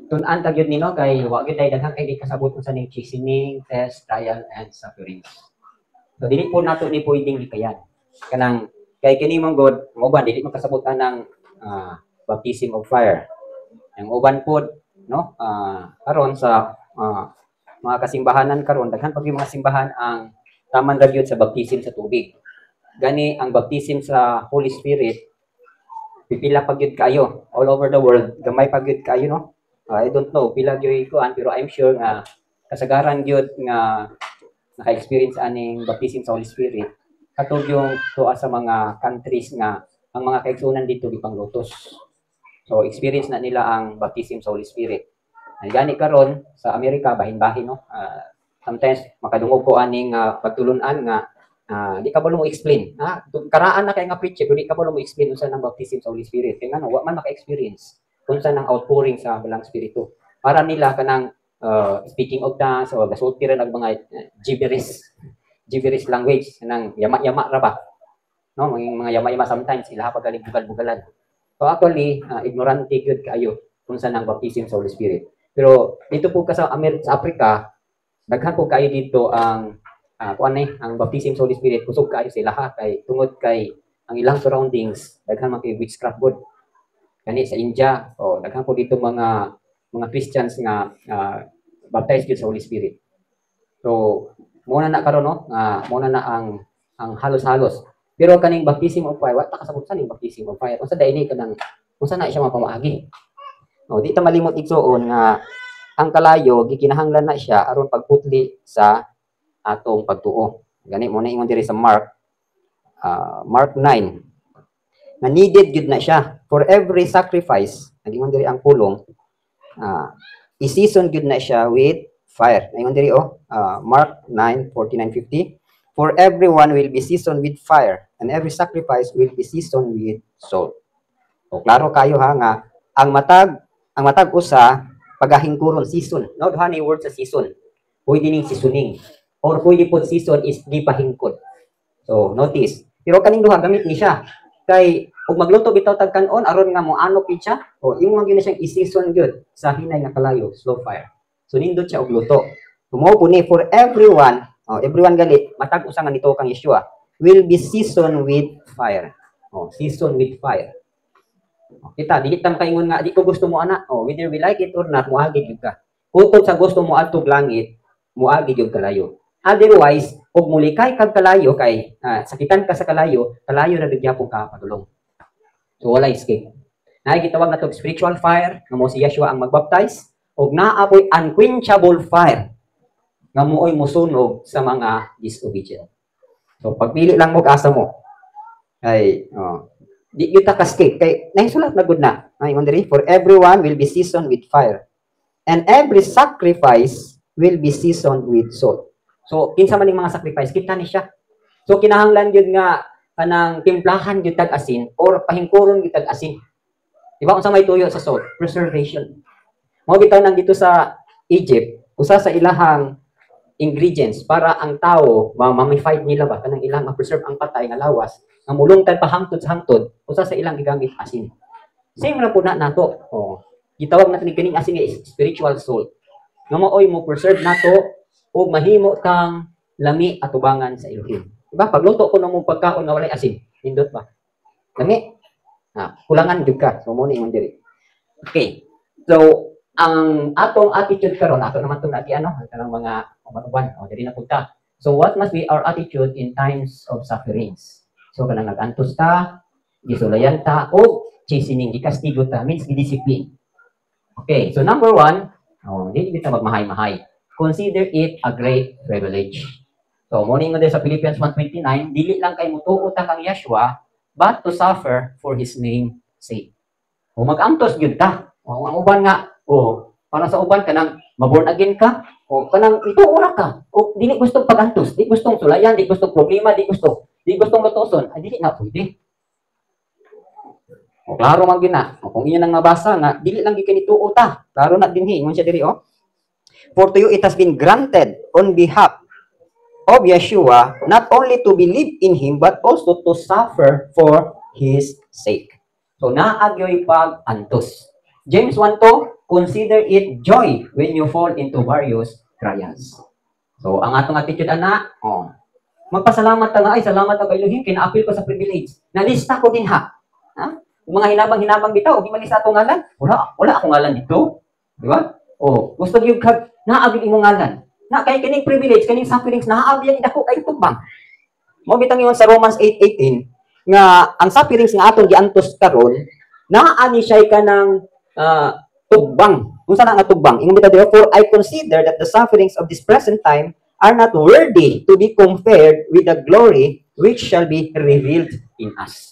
tun-an ta gyud nino kay wa gyud tay daghang kay di kasabot unsa ning chastening, test, trial and sufferings. So dili po nato ni pwedeng gikayan. Kanang kay kini mong god, mo ba dili makasabutan ng baptism of fire. Ang uban po no, karon sa mga kasimbahanan karon daghan pag mga simbahan ang taman ra gyud sa baptism sa tubig. Gani ang baptism sa Holy Spirit pipila pa gyud kayo all over the world, gamay pa gyud kayo no. I don't know pila gyud kuan pero I'm sure nga kasagaran gyud nga naka-experience aning baptism sa Holy Spirit katong yung tuwa sa mga countries nga ang mga kaigsunan dito di panglutos. So experience na nila ang baptism sa Holy Spirit. Ay gani karon sa Amerika bahin-bahin no. Sometimes makadungog ko aning pagtulun-an nga di ka ba mo explain. Karaan na kay nga preacher, di ka ba mo explain unsa nang baptism sa Holy Spirit. Kaya nga wa man maka-experience unsa nang outpouring sa balang spiritu. Para nila kanang speaking of tongues o gasulti rin ang mga gibberish language nang yama-yama ra ba. No, mga yama-yama sometimes sila pa galing bugal-bugalan. So actually, ignorante gyud kayo unsa nang baptism sa Holy Spirit. Pero dito po ka sa Africa, daghan po kayo dito ang ang baptism sa Holy Spirit kusog kayo sila ha kay tungod kay ang ilang surroundings daghan man kay witchcraft god. Kani sa India, daghan po dito mga Christians nga baptized gyud sa Holy Spirit. So muna na karon no, muna na ang halos-halos. Pero kaning baptism of fire, wa ta kasabot sa ning baptism of fire. Unsa daini kanang unsa na siya mapamaagi. Di ta malimot igsuon nga ang kalayo gikinahanglan na siya aron pagputli sa atong pagtuo. Gani mo na ingon diri sa Mark 9 na needed gyud na siya for every sacrifice. Nagingon diri ang pulong i-season gyud na siya with fire. Nagingon diri Mark 9:49-50. For everyone will be seasoned with fire, and every sacrifice will be seasoned with salt. O klaro kayo ha nga ang matag usa pagahingkuron season. No, duha ni word sa season. Pwede ning seasoning or pwede po season is gipahingkod. So notice, pero kaning duha gamit ni siya. Kay ug magluto bitaw tag kanon aron nga moano kid siya, imo man gyud siyang i-season gyud sa hinay nga kalayo, slow fire. So nindot siya og luto. Tumo po ni for everyone, everyone galit matag usa nga nito kang Yeshua will be seasoned with fire. Seasoned with fire. Kita dili ta makaingon nga di ko gusto mo ana. Whether we like it or not, moagi gyud ka. Kutod sa gusto mo adtong langit, moagi gyud kalayo. Otherwise, ug mulikay kag kalayo kay sakitan ka sa kalayo ra gyapon ka padulong. So wala escape. Naay gitawag nato spiritual fire nga mo si Yeshua ang magbaptize ug naapoy unquenchable fire nga mooy mosunog sa mga disobedient. So pagpili lang mo asa mo. Ay di gyud ta ka-escape kay nahisulat na gud na. Ay diri for everyone will be seasoned with fire and every sacrifice will be seasoned with salt. So, kinsa man ning mga sacrifice, kita ni siya. So, kinahanglan gyud nga kanang timplahan gyud tag asin or pahingkuron gyud tag asin. Di ba unsa may tuyo sa salt? Preservation. Mao bitaw nang dito sa Egypt, usa sa ilahang ingredients para ang tao ma-mummified nila ba kanang ilang ma-preserve ang patay nga lawas, nga mulungtad pa hangtod sa hangtod, usa sa ilang gigamit asin. Same ra pud na nato. Gitawag natin kining asin nga spiritual salt. Nga maoy mo preserve nato o mahimo kang lami at tubangan sa Elohim. Diba? Pagluto ko ng mong pagkaon na walay asin, hindot ba? Lami. Kulangan gyud ka. So, muna ingon diri. Okay. So, ang atong attitude karon, ato naman itong nati, kanang mga uban, diri na punta. So, what must be our attitude in times of sufferings? So, kanang nag-antos ta, gisulayan ta, o chastening, gikastigo ta, means gidiscipline. Okay. So, number 1, hindi kita magmahay-mahay. Consider it a great privilege. So, morning mo din sa Philippians 1:29, dili lang kay mutuo ta kang Yeshua, but to suffer for His name sake. Mag-antos gyud ta. Ang uban nga, para sa uban kanang maborn again ka, kanang ituura ka. Dili gustong pag-antos, di gustong sulayan, di gustong problema, di gustong lutoson, dili na pwede. Klaro man gyud na. Kung inyo nang mabasa nga, dili lang gyud kay nituo ta. Klaro na dinhi, ingon siya diri For to you it has been granted on behalf of Yeshua not only to believe in Him but also to suffer for His sake. So naagyoy pag-antos. James 1:2, consider it joy when you fall into various trials. So, ang atong attitude, ana, magpasalamat ka nga, ay, salamat ako Elohim, kinaapil ko sa privilege. Nalista ko din ha. Mga hinabang-hinabang bitaw, di malista itong ngalan. Wala akong ngalan dito. Di ba? Gusto yung naabig imong ngalan. Na kay kining privilege, kining sufferings, naabig yung dako kay tubang. Mo bitang yun sa Romans 8:18 nga ang sufferings nga aton giantos karon naani siya ka ng tugbang. Unsa na nga tugbang? Ingon bitaw therefore I consider that the sufferings of this present time are not worthy to be compared with the glory which shall be revealed in us.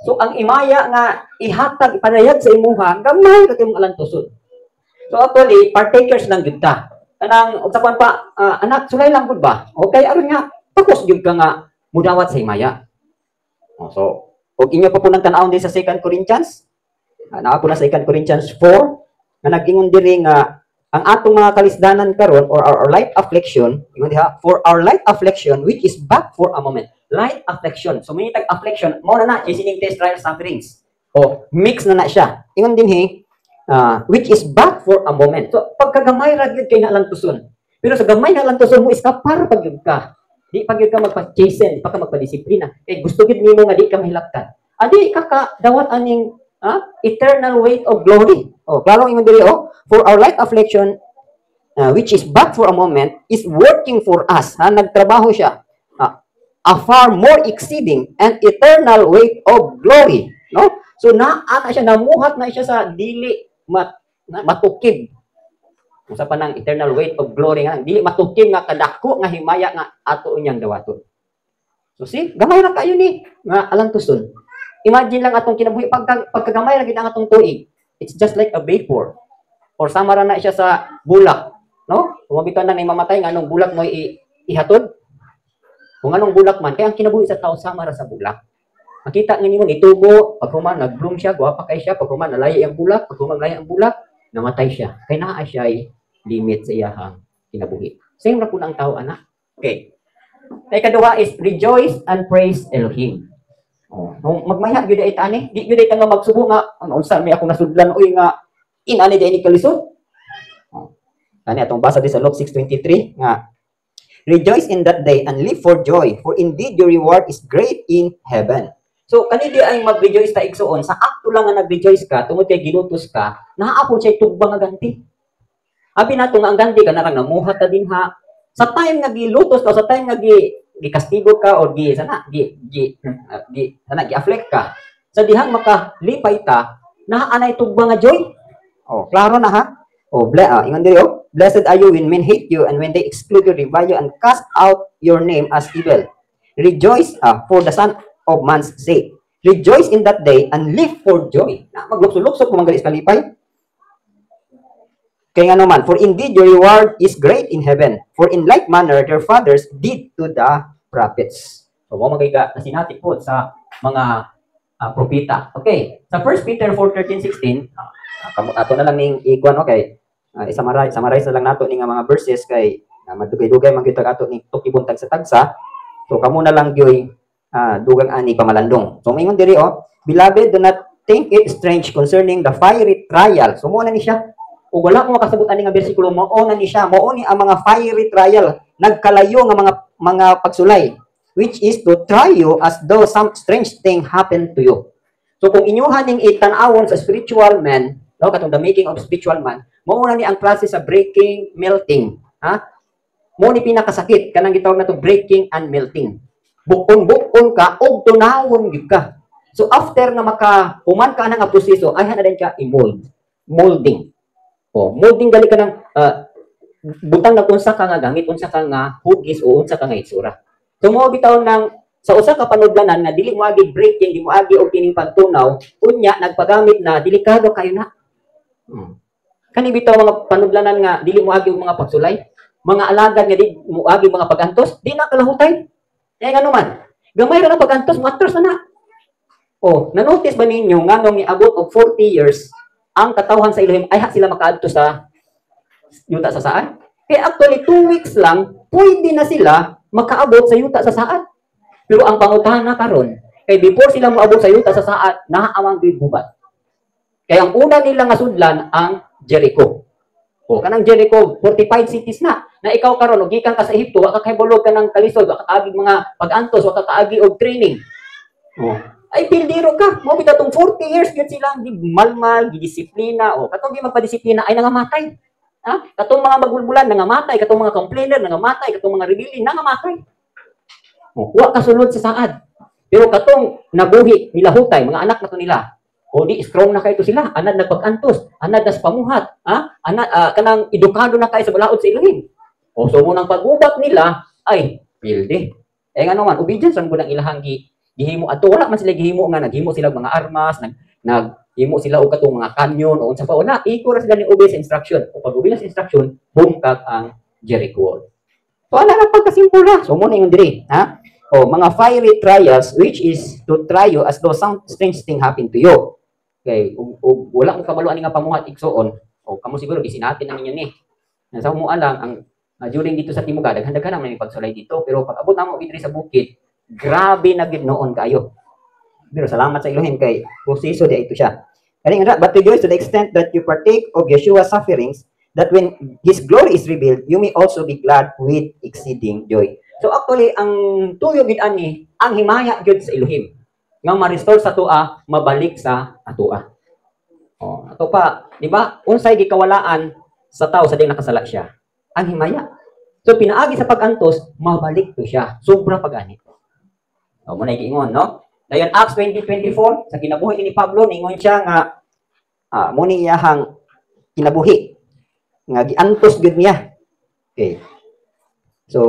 So ang imaya nga ihatag ipanayag sa imuha gamay ka imong alantoson. So actually partakers lang gyud ta. Kanang usapan pa anak sulay lang gud ba? Okay aron nga tapos gyud ka nga mudawat sa himaya. So, og inyo pa po nang tanawon din sa 2 Corinthians. Naa po na sa 2 Corinthians 4 nga nag-ingon diri nga ang atong mga kalisdanan karon or our light affliction, ingon diha, for our light affliction which is but for a moment. Light affliction. So, may tag affliction, mo na isining test trial sufferings. Mix na siya. Ingon din which is but for a moment. So, pagkagamay ra gyud kay na lang tuson. Pero sa gamay na lang tuson mo iskapar pag gyud ka. Di pag yun ka magpa-chasen, di pa ka magpa-disiplina. Gusto yun mo nga di ka mahilaktan. Adi ka dawat aning eternal weight of glory. Klaro ingon diri for our light affliction which is but for a moment is working for us. Nagtrabaho siya. A far more exceeding and eternal weight of glory. No? So ana siya namuhat na siya sa dili matukib. Usa pa nang eternal weight of glory nga dili matukib nga kadako nga himaya nga ato unyang dawaton. So see, gamay ra kayo ni nga alantuson. Imagine lang atong kinabuhi pagkagamay ra gid ang atong tuig. It's just like a vapor. Or sama ra na siya sa bulak, no? Kung mabitaw na mamatay nga anong bulak mo ihatod. Kung anong bulak man, kaya ang kinabuhi sa tao sama ra sa bulak. Makita nga nimo itubo, pag human nag-bloom siya, guwapa kay siya, pag human nalaya ang bulak, pag human nalaya ang bulak, namatay siya. Kaya naa siya limit sa iyahang kinabuhi. Same ra po ang tao, anak. Okay. Ikaduha is rejoice and praise Elohim. Magmaya gyud ay tani, di gyud ay nga magsubo nga unsa may ako nasudlan oy nga inani di ni kalisod. Ani atong basa di sa Luke 6:23 nga rejoice in that day and live for joy, for indeed your reward is great in heaven. So kani di ay mag-rejoice ta igsuon sa akto lang nga nag-rejoice ka tungod kay gilutos ka, naapon siya tugbang nga ganti. Abi nato nga ang ganti ka narang namuhat ta dinha. Sa time nga gilutos ka, sa time nga gikastigo ka o gi-afflict ka. Sa dihang makalipay ta, naanay tugbang nga joy. Klaro na ha. Ingon diri blessed are you when men hate you and when they exclude you, revile you and cast out your name as evil. Rejoice for the Son of Man's sake. Rejoice in that day and live for joy. Maglukso-lukso kung magalis kalipay. Kaya nga naman, for indeed your reward is great in heaven, for in like manner their fathers did to the prophets. So, mo magiga na sinati po sa mga propita. Okay, sa 1 Peter 4:13-16, ato na lang ning ikuan, okay, summarize na lang nato ning mga verses kay madugay-dugay man gyud ato ning tukibon tag sa tagsa. So, kamo na lang gyoy dugang ani pamalandong. So, mingon diri beloved, do not think it strange concerning the fiery trial. So, mo na ni siya. O wala ko makasabutan nga bersikulo, mao na ni siya, mao ni ang mga fiery trial, nagkalayo nga mga pagsulay, which is to try you as though some strange thing happened to you. So kung inyuhan ning itan-awon sa spiritual man, no, katong the making of spiritual man, mao na ni ang klase sa breaking, melting, Mao ni pinakasakit kanang gitawag nato breaking and melting. Bukon-bukon ka og tunawon gyud ka. So after nga makahuman ka nang proseso, ay na din ka molding. Molding gali ka ng butang na unsa ka nga gamit, unsa ka nga hugis o unsa ka nga itsura. So mo bitaw ng sa usa ka panudlanan nga dili mo agi breaking, di mo agi og kining pagtunaw, unya nagpagamit na delikado kayo na. Kani bitaw mga panudlanan nga dili mo agi og mga pagsulay, mga alagad nga di mo agi mga pagantos, di na kalahutay. Kaya nga naman, gamay ra na pagantos, matros na. Na-notice ba ninyo nga nung niabot og 40 years ang katawhan sa Elohim ay sila makaadto sa yuta sa saan. Kaya actually 2 weeks lang pwede na sila makaabot sa yuta sa saan. Pero ang pangutahan karon kay before sila moabot sa yuta sa saan, nahaamang gubat. Kaya ang una nila nga sudlan ang Jericho. O kanang Jericho 45 cities na ikaw karon og gikan ka sa Ehipto wa ka kahibulog ka ng kalisod, wa ka kaagi mga pag-antos, wa ka kaagi og training. O ay pildiro ka mo bitatong 40 years gyud silang gimalmal, gidisiplina o katong gi magpadisiplina ay nangamatay. Ha? Katong mga magulbulan nangamatay, katong mga complainer nangamatay, katong mga rebelde nangamatay. O wa kasulod sa saad. Pero katong nabuhi nilahutay mga anak nato nila. O di strong na kayo sila, anad nagpag-antos, anad nas pamuhat, ha? Anad kanang edukado na kayo sa balaod sa Elohim. O so mo nang pag-ubat nila ay pilde. Eh nga naman, obedience ang gunang ilahang gihimo ato wala man sila gihimo nga naghimo sila mga armas, naghimo sila og katong mga kanyon o unsa pa wala, iko ra sila ni obey sa instruction. O pag obey sa instruction, bungkag ang Jericho wall. So ana na pagkasimpula. So mo na yung diri, ha? O mga fiery trials which is to try you as though some strange thing happened to you. Okay, wala mo kabaluan nga pamuhat igsoon. O kamo siguro gisinatin ang inyo ni. Sa mo alam ang during dito sa Timuga daghan-daghan naman may pagsulay dito pero pag abot namo diri sa bukid, grabe na gid noon kayo. Pero salamat sa Elohim kay proseso di ito siya. Kani nga but rejoice to the extent that you partake of Yeshua's sufferings, that when his glory is revealed, you may also be glad with exceeding joy. So actually ang tuyo gid ani ang himaya gid sa Elohim nga ma-restore sa tua, mabalik sa atua. Oh, ato pa, di ba? Unsay gikawalaan sa tao sa di nakasala siya. Ang himaya. So pinaagi sa pag-antos, mabalik to siya. Sobra pagani. Oh, mo na giingon, no? Dayon Acts 20:24 sa kinabuhi ni Pablo ningon siya nga mo ni iyahang kinabuhi nga giantos gud niya. Okay. So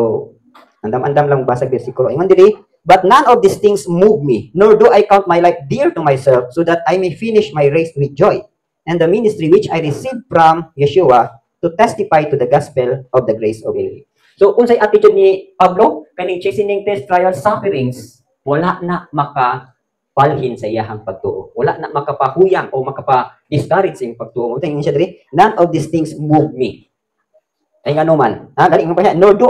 andam-andam lang basag bersikulo. Ingon diri, but none of these things move me, nor do I count my life dear to myself, so that I may finish my race with joy, and the ministry which I received from Yeshua to testify to the gospel of the grace of Elohim. So, unsay attitude ni Pablo, kaning chastening, test, trials, sufferings, wala na makapalhin sa iyahang pagtuo. Wala na makapahuyang o makapa-discourage sa iyang pagtuo. Tingin siya diri, none of these things move me. Ay nga naman, galing mo pa siya, nor do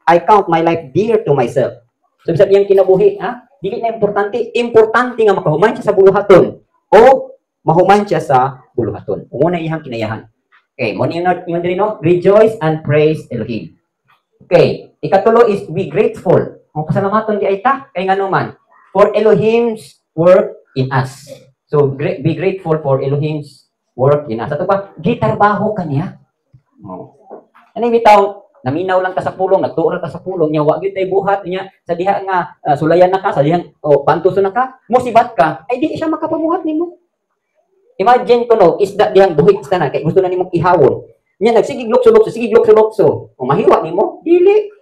I count my life dear to myself. So, sabi niyang kinabuhi, dili na importante nga makahuman siya sa buluhaton o mahuman siya sa buluhaton. Una iyang kinayahan. Okay, mo niyo diri no, rejoice and praise Elohim. Okay, ikatulo is be grateful. Ang pasalamaton di ay ta kay nganuman for Elohim's work in us. So be grateful for Elohim's work in us. Ato pa, gitarbaho kaniya. Ano bitaw naminaw lang ka sa pulong, nagtuo ka sa pulong, nya wa gyud tay buhat niya sa diha nga sulayan na ka, sa dihang pantuso na ka, mosibat ka, ay di siya makapamuhat nimo. Imagine ko no, isda dihang buhit na kay gusto na nimong ihawon. Nya nagsigig lukso-lukso, o mahiwa nimo, dili.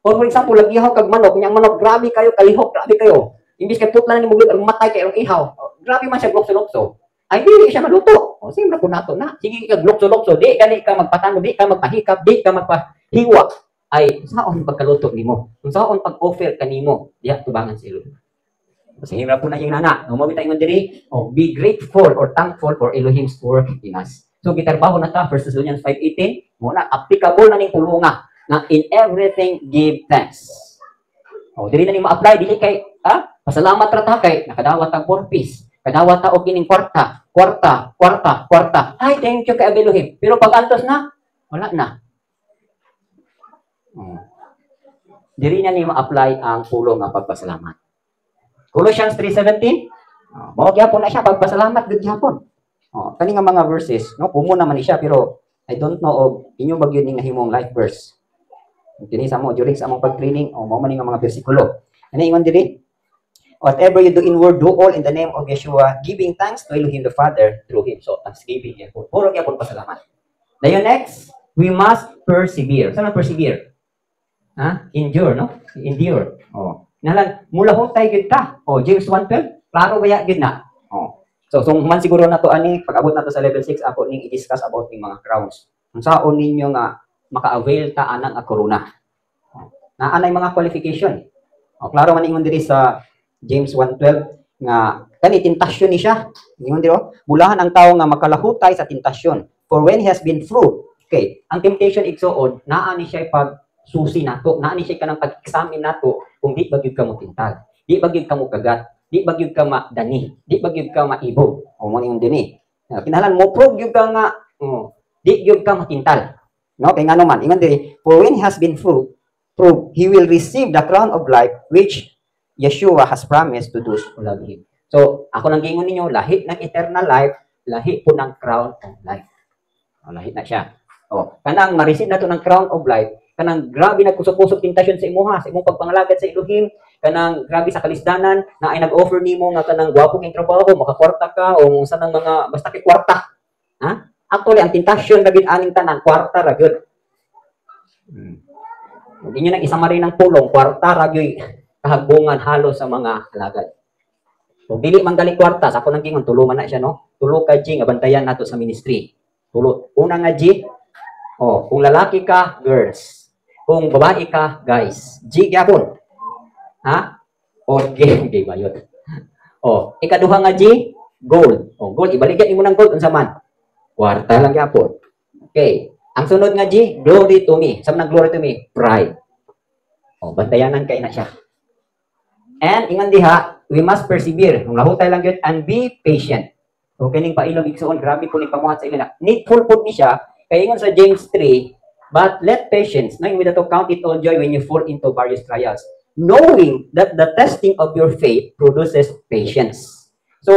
Or for example, lagihaw kag manok, nya manok grabe kayo kalihok, grabe kayo. Imbis kay putlan nimo gud matay kay ang ihaw. Grabe man siya lukso-lukso. Ay dili siya maluto. O sige na po nato na. Sige kag lukso-lukso, di gani ka magpatano, di ka magpahikap, di ka magpahiwa. Ay saon pagkaluto nimo? Kung saon pag-offer kanimo, diha tubangan sa Elohim. Kasi hirap po na yung nana. No, mabita yung diri, be grateful or thankful for Elohim's work in us. So gitarbaho na ta 1 Thessalonians 5:18, muna applicable na ning tulunga na in everything give thanks. O diri na ni ma-apply dili kay pasalamat ra ta kay nakadawat ang purpose. Kadawat ta og kining kwarta. Ay, thank you kay Elohim. Pero pag antos na, wala na. Diri na ni ma-apply ang pulong nga pagpasalamat. Colossians 3:17, mao gyapon na siya pagpasalamat gud gyapon. Kani nga mga verses, no, kumo naman ni siya pero I don't know og inyo bagyo ning nahimong life verse. Kini sa mo during sa among pag-training, mao man nga mga bersikulo. Ani ingon diri, whatever you do in word, do all in the name of Yeshua, giving thanks to Elohim the Father through Him. So, thanksgiving gyapon. Puro gyapon pasalamat. Dayon next, we must persevere. Saan persevere? Endure, no? Endure. Nalan, mula hutay gid ta. James 1:12, klaro baya gid na. So man siguro na to ani pag-abot na to sa level 6 ako ning i-discuss about ning mga crowns. Kung saon ninyo nga maka-avail ta anang corona. Naanay mga qualification. Klaro man ingon diri sa James 1:12 nga kani tentasyon ni siya. Ingon diri, bulahan ang tawo nga makalahutay sa tentasyon. For when he has been through, okay, ang temptation igsoon, naa ni siya pag susi nato, naa ni siya kanang pag-examine nato kung di ba gyud ka mo tintag, di ba gyud ka mo kagat, di ba gyud ka madani, di ba gyud ka maibog. O mo ingon dinhi. Kinahanglan mo prove gyud ka nga di gyud ka makintal. No, kay ngano man ingon diri, for when he has been proved, he will receive the crown of life which Yeshua has promised to those who love him. So, ako nang gingon ninyo, lahi ng eternal life, lahi po ng crown of life. Lahi na siya. Kanang ma-receive na to ng crown of life, kanang grabe nagkusog-kusog tentasyon sa imuha, sa imong pagpangalagad sa Elohim, kanang grabe sa kalisdanan, na ay nag-offer nimo nga kanang gwapo kang trabaho, makakwarta ka, o sa nang mga, basta kay kwarta. Ha? Actually, ang tentasyon na aning tanan, kwarta ra gyud. Hindi nyo nang isama rin ng pulong, kwarta ra gyud kahagbungan halo sa mga alagad. So, dili man gali kwarta, sa ako nang gingon, tuluman na siya, no? Tulo ka, G, nga bantayan nato sa ministry. Tulo. Una nga, G, kung lalaki ka, girls. Kung babae ka, guys. G, gyapon. Ha? Okay, okay ba yun? Ikaduha nga, G, gold. Gold, ibaligyan mo ng gold, unsa man. Kwarta lang gyapon. Okay. Ang sunod nga, G, glory to me. Saan ng glory to me? Pride. Bantayanan kay na siya. And ingon diha, we must persevere. Kung lahutay lang yun, and be patient. So, kining pailong igsuon, grabe po ni pamuhat sa ila. Needful po ni siya, kaya ingon sa James 3, but let patience, knowing with that to count it all joy when you fall into various trials, knowing that the testing of your faith produces patience. So,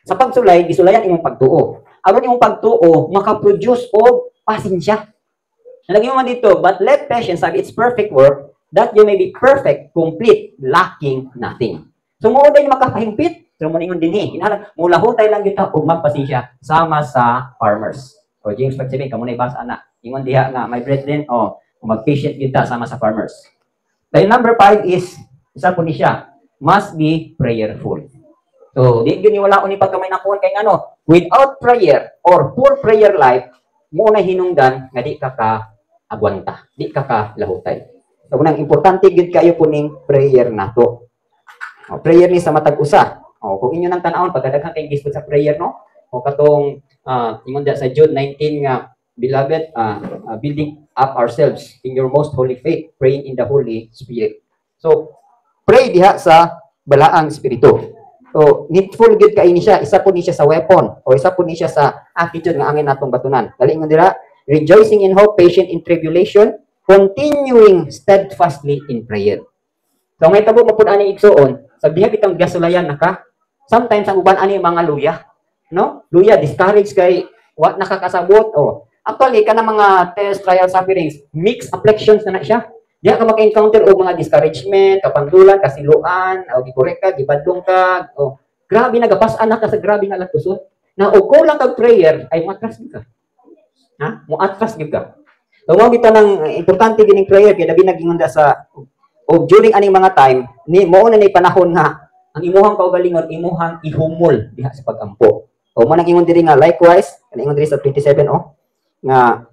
sa pagsulay, gisulayan imong pagtuo. Aron imong pagtuo, makaproduce og pasensya. Nalagay mo man dito, but let patience have its perfect work, that you may be perfect, complete, lacking nothing. So, mo din makapahimpit. So, mo ningon dinhi. Mula hutay lang kita o magpasensya sama sa farmers. So, James 5:7, kamo na ibasa na. Ingon diha nga, my brethren, mag-patient kita sama sa farmers. Then number 5 is, isa po ni siya, must be prayerful. So, di yun wala ko ni pagkamay na kuhan kay ano, without prayer or poor prayer life, mo na hinungdan nga di ka agwanta, di ka lahutay. So, unang importante gid kayo po ning prayer nato. Prayer ni sa matag usa. Kung inyo nang tan-awon pagkadaghan kay gisgot sa prayer, no? Katong ingon sa Jude 19 nga, beloved, building up ourselves in your most holy faith, praying in the Holy Spirit. So, pray diha sa balaang espiritu. So, needful gid kay ni siya, isa po ni siya sa weapon o isa po ni siya sa attitude nga angin natong batunan. Dali ingon dira, rejoicing in hope, patient in tribulation, continuing steadfastly in prayer. So, may tabo mo po ani igsuon, sabihan bitang gasulayan naka, sometimes ang uban ani mga luya, no? Luya, discourage kay what nakakasabot, actually, ka na mga test, trial, sufferings, mixed afflictions na siya. Diya ka maka-encounter o mga discouragement, kapandulan, kasiluan, o gikorek ka, gibadlong ka, grabe nagapasan na ka sa grabe nga lagtuson. Na o ko lang kag prayer, ay matras ka. Ha? Muatras ka. So, mo bitaw ng importante gining prayer kay labi nagingunda sa during aning mga time ni mao na ni panahon nga ang imuhang kaugalingon imuhang ihumol diha sa pagampo. O mo nagingon diri nga likewise, kaningon diri sa 27 nga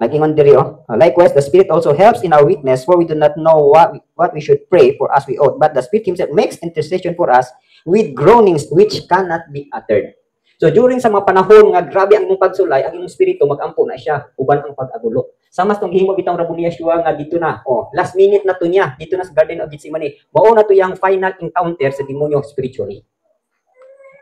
nagingon diri likewise the Spirit also helps in our weakness, for we do not know what we should pray for as we ought, but the Spirit himself makes intercession for us with groanings which cannot be uttered. So, during sa mga panahon nga grabe ang imong pagsulay, ang imong spirito magampo na siya, uban ang pag-agulo. Sama tong gihimo bitang Rabo ni Yeshua nga dito na, last minute na to niya, dito na sa Garden of Gethsemane. Mao na to yang final encounter sa demonyo spiritually.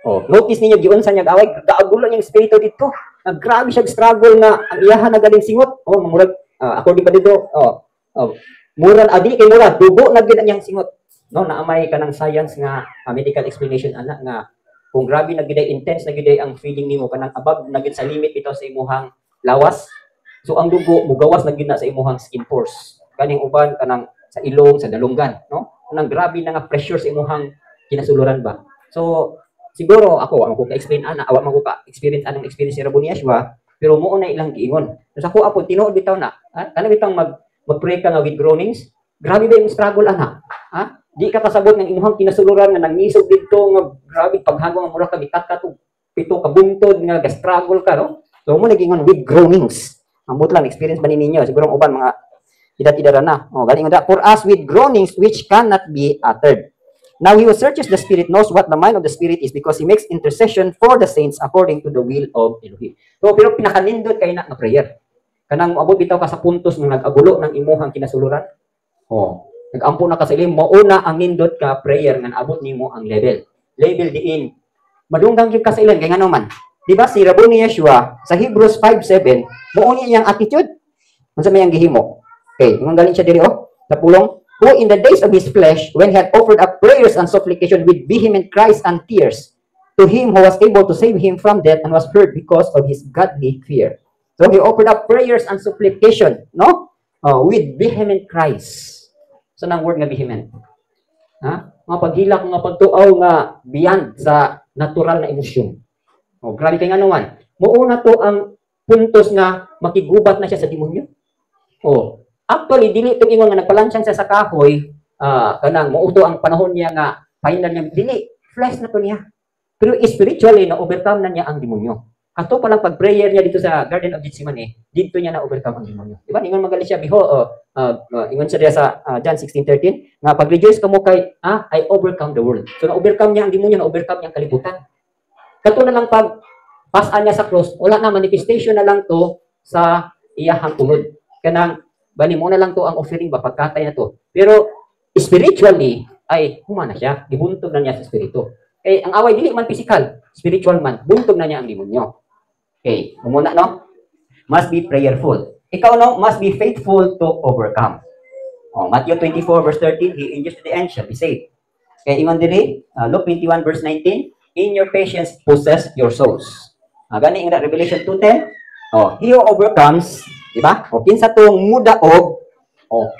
Notice ninyo giunsa niya away, gaagulo niyang spirito dito. Grabe siya struggle nga ang iyahan na galing singot. Murag according pa dito, murag adi kay murag dugo na gid niyang singot. No, naamay kanang science nga medical explanation ana nga kung grabe na giday intense na giday ang feeling nimo kanang above na gid sa limit bitaw sa imuhang lawas. So ang dugo mugawas na gid na sa imuhang skin pores. Kaning uban kanang sa ilong, sa dalunggan, no? Kanang grabe na nga pressure sa imuhang kinasuluran ba. So siguro ako ko ka-explain ana, awa man ko ka-experience anong experience ni Rabo ni Yeshua, pero mo na ilang giingon. So ako apo tinuod bitaw na, kana bitang mag-pray ka nga with groanings. Grabe ba yung struggle ana? Ha? Di ka kasabot ng imuhang kinasuluran nga nangisog dito nga grabe paghagong mura ka bikat to pito ka bungtod nga ga-struggle ka, no? So mo nagingon with groanings. Ambot lang experience ba ninyo? Siguro ang uban mga ida-idara na. Galing nga for us with groanings which cannot be uttered. Now he who searches the Spirit knows what the mind of the Spirit is, because he makes intercession for the saints according to the will of Elohim. So pero pinakanindot kay na prayer. Kanang moabot bitaw ka sa puntos nga nag-agulo ng imuhang kinasuluran. Nag-ampo na ka sa ilim, mauna ang nindot ka prayer nga naabot nimo ang level. Level diin. Madunggang gyud ka sa ilan kay ngano man. Di ba si Rabuni Yeshua sa Hebrews 5:7, muuni niyang attitude. Unsa may ang gihimo? Okay, ingon galing siya diri sa pulong, who in the days of his flesh, when he had offered up prayers and supplication with vehement cries and tears, to him who was able to save him from death and was heard because of his godly fear. So he offered up prayers and supplication, no? With vehement cries. So nang word nga vehement. Ha? Mga paghilak, mga pagtuaw nga beyond sa natural na emosyon. Grabe kay nga naman. Muuna to ang puntos nga makigubat na siya sa demonyo. Actually, dili itong ingon nga nagpalansyan siya sa kahoy, kanang muuto ang panahon niya nga, final niya, dili, flesh na to niya. Pero spiritually, na-overcome na niya ang demonyo. Ato palang pag-prayer niya dito sa Garden of Gethsemane, dito niya na-overcome ang demonyo. Diba? Ingon magaling siya, ingon siya sa John 16:13, nga pag-rejoice ka mo kay, I overcome the world. So, na-overcome niya ang demonyo, na-overcome niya ang kalibutan. Kato na lang pag pasaan niya sa cross, wala na, manifestation na lang to sa iyahang ulod. Kanang, bali mo na lang to ang offering ba, pagkatay na to. Pero, spiritually, ay humana siya, gibuntog na niya sa spirito. Eh, ang away, dili man physical, spiritual man, buntog na niya ang demonyo. Okay, muna, no? Must be prayerful. Ikaw, no? Must be faithful to overcome. Matthew 24:13, he endures to the end shall be saved. Okay, ingon diri, Luke 21:19, in your patience possess your souls. Gani nga Revelation 2:10, he who overcomes, di ba? Kinsa tong mudaog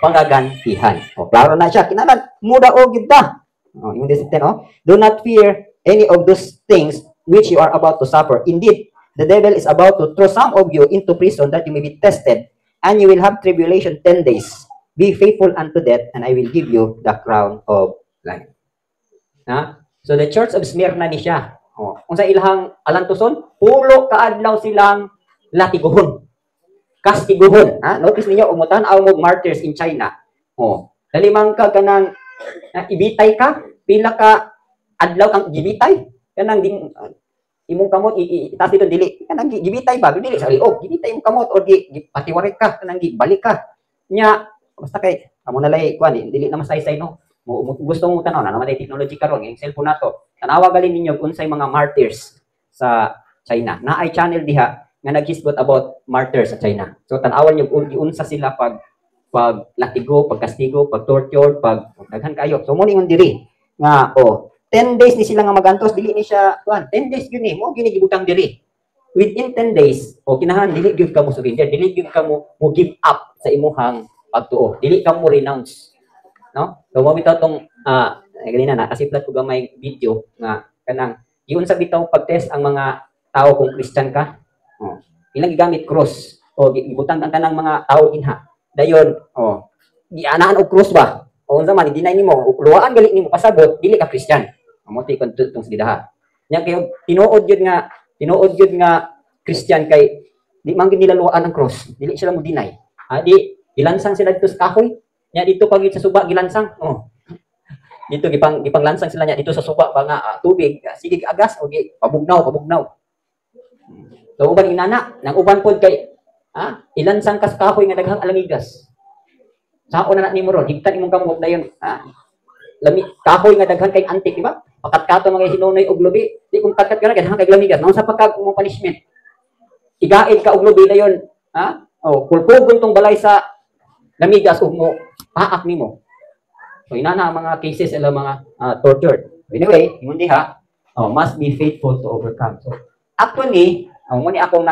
pangagantihan. Klaro na siya, kinalan mudaog gid ta. Ingon diri 10, do not fear any of those things which you are about to suffer. Indeed, the devil is about to throw some of you into prison that you may be tested, and you will have tribulation 10 days. Be faithful unto death, and I will give you the crown of life. So the church of Smyrna ni siya. Kung sa ilahang alantuson, pulo kaadlaw silang latiguhon. Kastiguhon. Notice niyo, umutan ang martyrs in China. Dalimang ka kanang ibitay ka, pila ka adlaw kang gibitay, kanang imong kamot itaas dito dili, kanang gibitay ba, dili sa liog, gibitay imong kamot o patiwarik ka, kanang gibalik ka. Nya, basta kay amo na lay kuan, dili na masaysay no. Gusto mo tanaw na naman ay technology karon, yung cellphone nato. Tanawa galin ninyo unsay mga martyrs sa China. Naay channel diha nga naghisgot about martyrs sa China. So tanawan niyo unsa sila pag latigo, pagkastigo, pag torture, pag daghan kayo. So mo ningon diri nga 10 days ni sila nga magantos, dili ni siya kuan. 10 days gyud ni mo gini gibutang diri. Within 10 days, kinahan dili gyud ka mo surrender, dili gyud ka mo give up sa imuhang pagtuo. Dili ka mo renounce. No? So mo bitaw tong ganina na kasiplat ko gamay video nga kanang giunsa bitaw pag-test ang mga tao kung Christian ka. Ilang gigamit cross o gibutang ang tanang mga tao inha. Dayon, gianaan og cross ba? O unsa man i-deny nimo, luwaan gali nimo pasabot, dili ka Christian. Amo ti kon tong sidaha. Nya kay tinuod gyud nga Christian kay di man gid nila luwaan ang cross. Dili sila mo deny. Di gilansang sila dito sa kahoy. Nya dito pag sa suba gilansang. Dito gipanglansang sila nya dito sa suba pa nga tubig, sige agas o pabugnaw. So uban inana, nang uban pod kay ilansang kas kahoy nga daghang alamigas. Saon na nimo ron, higtan imong kamot dayon. Kahoy nga daghan kay antik, di ba? Pakatkato mga hinunoy og lubi. Di kung katkat ka na daghang kay lamigas. Nang sa pagkag mo punishment. Igaid ka og lubi dayon, kulpugon tong balay sa lamigas ug mo paak nimo. So inana ang mga cases sila mga tortured. Anyway, ingon diha, must be faithful to overcome. So actually, muni ako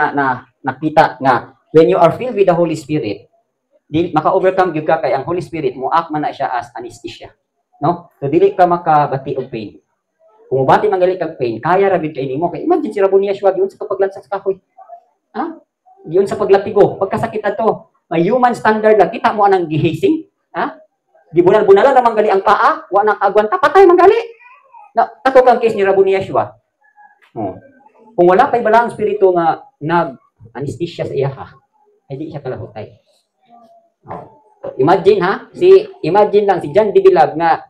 nakita nga when you are filled with the Holy Spirit, maka-overcome gyud ka kay ang Holy Spirit mo act man na siya as anesthesia. No? So dili ka makabati og pain. Kung mabati man gali kag pain, kaya ra gid kay nimo. Kay imagine si Rabuni Yeshua diyon sa paglansang sa kahoy. Diyon sa paglatigo, pagkasakit ato. May human standard lang kita mo anang gihising, gibunal-bunalan naman gali ang paa, wa nang agwanta, patay man gali. Kato kang case ni Rabuni Yeshua. Kung wala pay bala ang espiritu nga nag-anesthesia sa iya ay di siya kalahutay. Imagine imagine lang si John Dibilab nga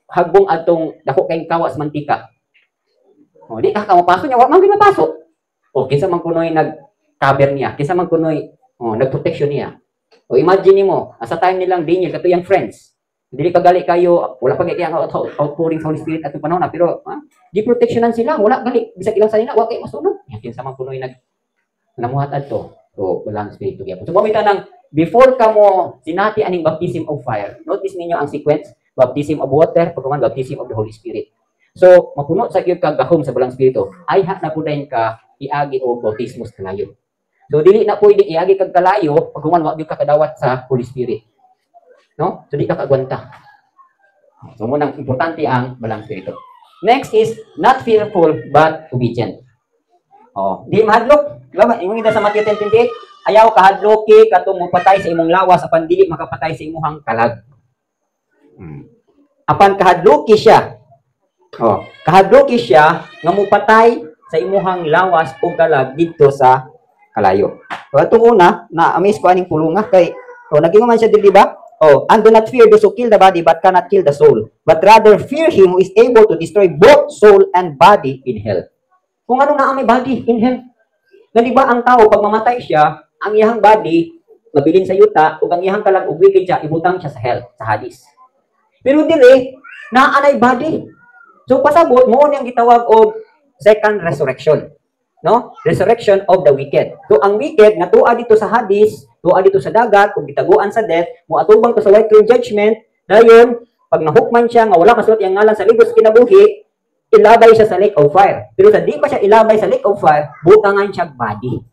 hagbong atong dako kay kawas mantika. Di ka mapaso niya, wa man gyud mapaso. Kinsa man kunoy nag-cover niya, kinsa man kunoy nag-protection niya. Imagine nimo, sa time nilang Daniel katuyang friends. Dili ka gali kayo, wala pa kaya outpouring sa Holy Spirit atong panahon na, pero di protectionan sila, wala gali bisag ilang sanina, wa kay masunod. Yakin sa mga punoy namuhat adto. So wala ang espiritu gyapon. So mamita nang before kamo sinati aning baptism of fire. Notice ninyo ang sequence, baptism of water, pagkuman baptism of the Holy Spirit. So mapuno sa gyud ka gahom sa balang espiritu, ay ha na pudayon ka iagi og bautismo sa kalayo. So dili na pwede iagi kag kalayo pagkuman wa gyud ka kadawat sa Holy Spirit. No? So, di ka kagwanta. So, munang importante ang balang spirito. Next is, not fearful, but obedient. Oh, di mahadlok. Diba? Yung ita sa Matthew 10:28, ayaw kahadloki, katong mapatay sa imong lawas, apan dili makapatay sa imong kalag. Apan kahadloki siya. Oh, kahadloki siya, nga mupatay sa imuhang lawas o kalag dito sa kalayo. So, itong una, na-amaze ko aning pulunga kay, naging man siya, di ba? Oh, and do not fear those who kill the body but cannot kill the soul, but rather fear him who is able to destroy both soul and body in hell. Kung ano na ang may body in hell. Na di ba ang tao, pag mamatay siya, ang iyang body, mabilin sa yuta, o ang iyang kalag wicked siya, ibutang siya sa hell, sa Hades. Pero dili, naanay body. So pasabot, mo niyang gitawag og second resurrection. No? Resurrection of the wicked. So ang wicked nga tuwa dito sa Hades, tuwa dito sa dagat, kung gitaguan sa death, moatubang to sa white throne judgment, dayon pag nahukman siya nga wala kasuot iyang ngalan sa libro sa kinabuhi, ilabay siya sa lake of fire. Pero sa di pa siya ilabay sa lake of fire, butangan siya body.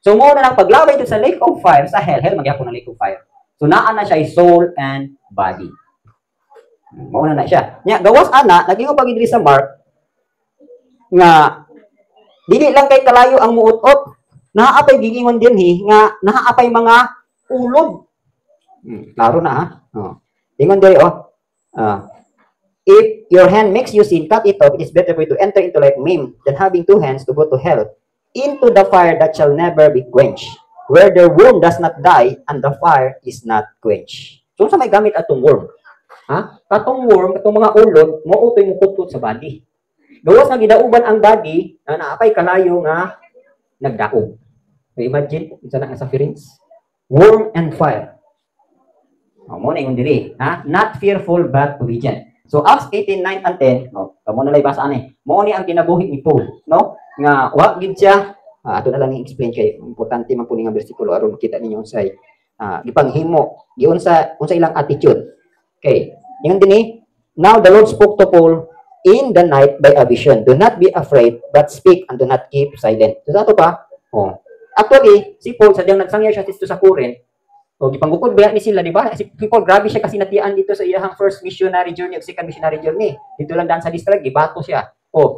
So mo na lang paglabay dito sa lake of fire, sa hell magyapon ng lake of fire. So naa na siya soul and body. Mo na siya. Nya gawas ana, naging pag diri sa Mark nga dili lang kay kalayo ang muot-ot, naapay gigingon dinhi nga naapay mga ulod. Klaro na ha. Oh. Ingon diri if your hand makes you sin, cut it off. It is better for you to enter into life maimed than having two hands to go to hell, into the fire that shall never be quenched, where the worm does not die and the fire is not quenched. So sa may gamit atong worm. Ha? Katong worm, katong mga ulod, mautoy mo kutkot sa body. Gawas nga gidauban ang body na naapay kalayo nga nagdaog. So imagine, isa na nga sufferings. Worm and fire. Mo na yung diri, ha? Not fearful but obedient. So Acts 18:9 and 10, kamo na lay basa ani. Mo ni ang kinabuhi ni Paul, no? Nga wa gid siya, ato na lang i-explain kay importante man pud nga bersikulo aron makita ninyo unsay gipanghimo, giunsa ilang attitude. Okay. Ingon dinhi, now the Lord spoke to Paul in the night by a vision. Do not be afraid, but speak and do not keep silent. So, ato pa, actually, si Paul, sadyang nagsangya siya dito sa Corinth, gipanggukod ba ni sila, di ba? Si Paul, grabe siya kasi natian dito sa iyang first missionary journey o second missionary journey. Dito lang daan sa district, gibato siya.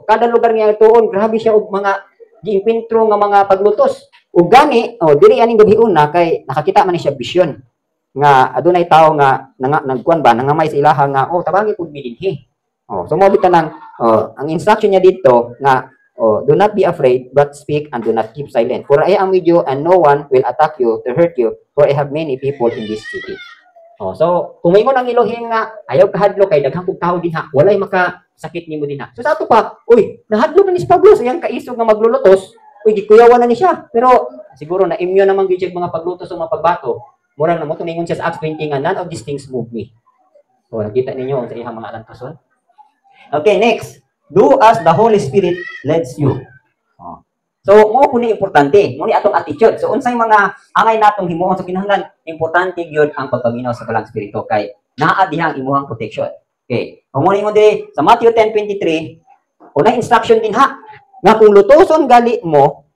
Kada lugar niya itoon, grabe siya og mga giinkwentro nga mga paglutos. O gani, diri aning gabi una, kay nakakita man ni siya vision. Nga, adunay tao nga, nagkuhan ba, nangamay sa ilaha nga, tabangi pud mi dinhi. So mo bitaw nang ang instruction niya dito nga do not be afraid but speak and do not keep silent. For I am with you and no one will attack you to hurt you, for I have many people in this city. So kung may ang Elohim nga ayaw kahadlo kay daghang tao din ha, walay makasakit nimo din ha. So sa ato pa, nahadlo man ni Pablo sa iyang kaisog nga maglulutos, gikuyawan na ni siya. Pero siguro na immune naman gyud mga paglutos o mga pagbato. Murang namo tumingon siya sa Acts 20 nga none of these things move me. So nakita ninyo sa iyang mga alantoson. Okay, next. Do as the Holy Spirit leads you. So, mo kuni importante, mo ni atong attitude. So, unsay mga angay natong himuon sa kinahanglan, importante gyud ang pagpaminaw sa balang espiritu kay naa dihang imuhang protection. Okay. Mo ni mo di sa Matthew 10:23, unang instruction din ha, nga kung lutoson gali mo,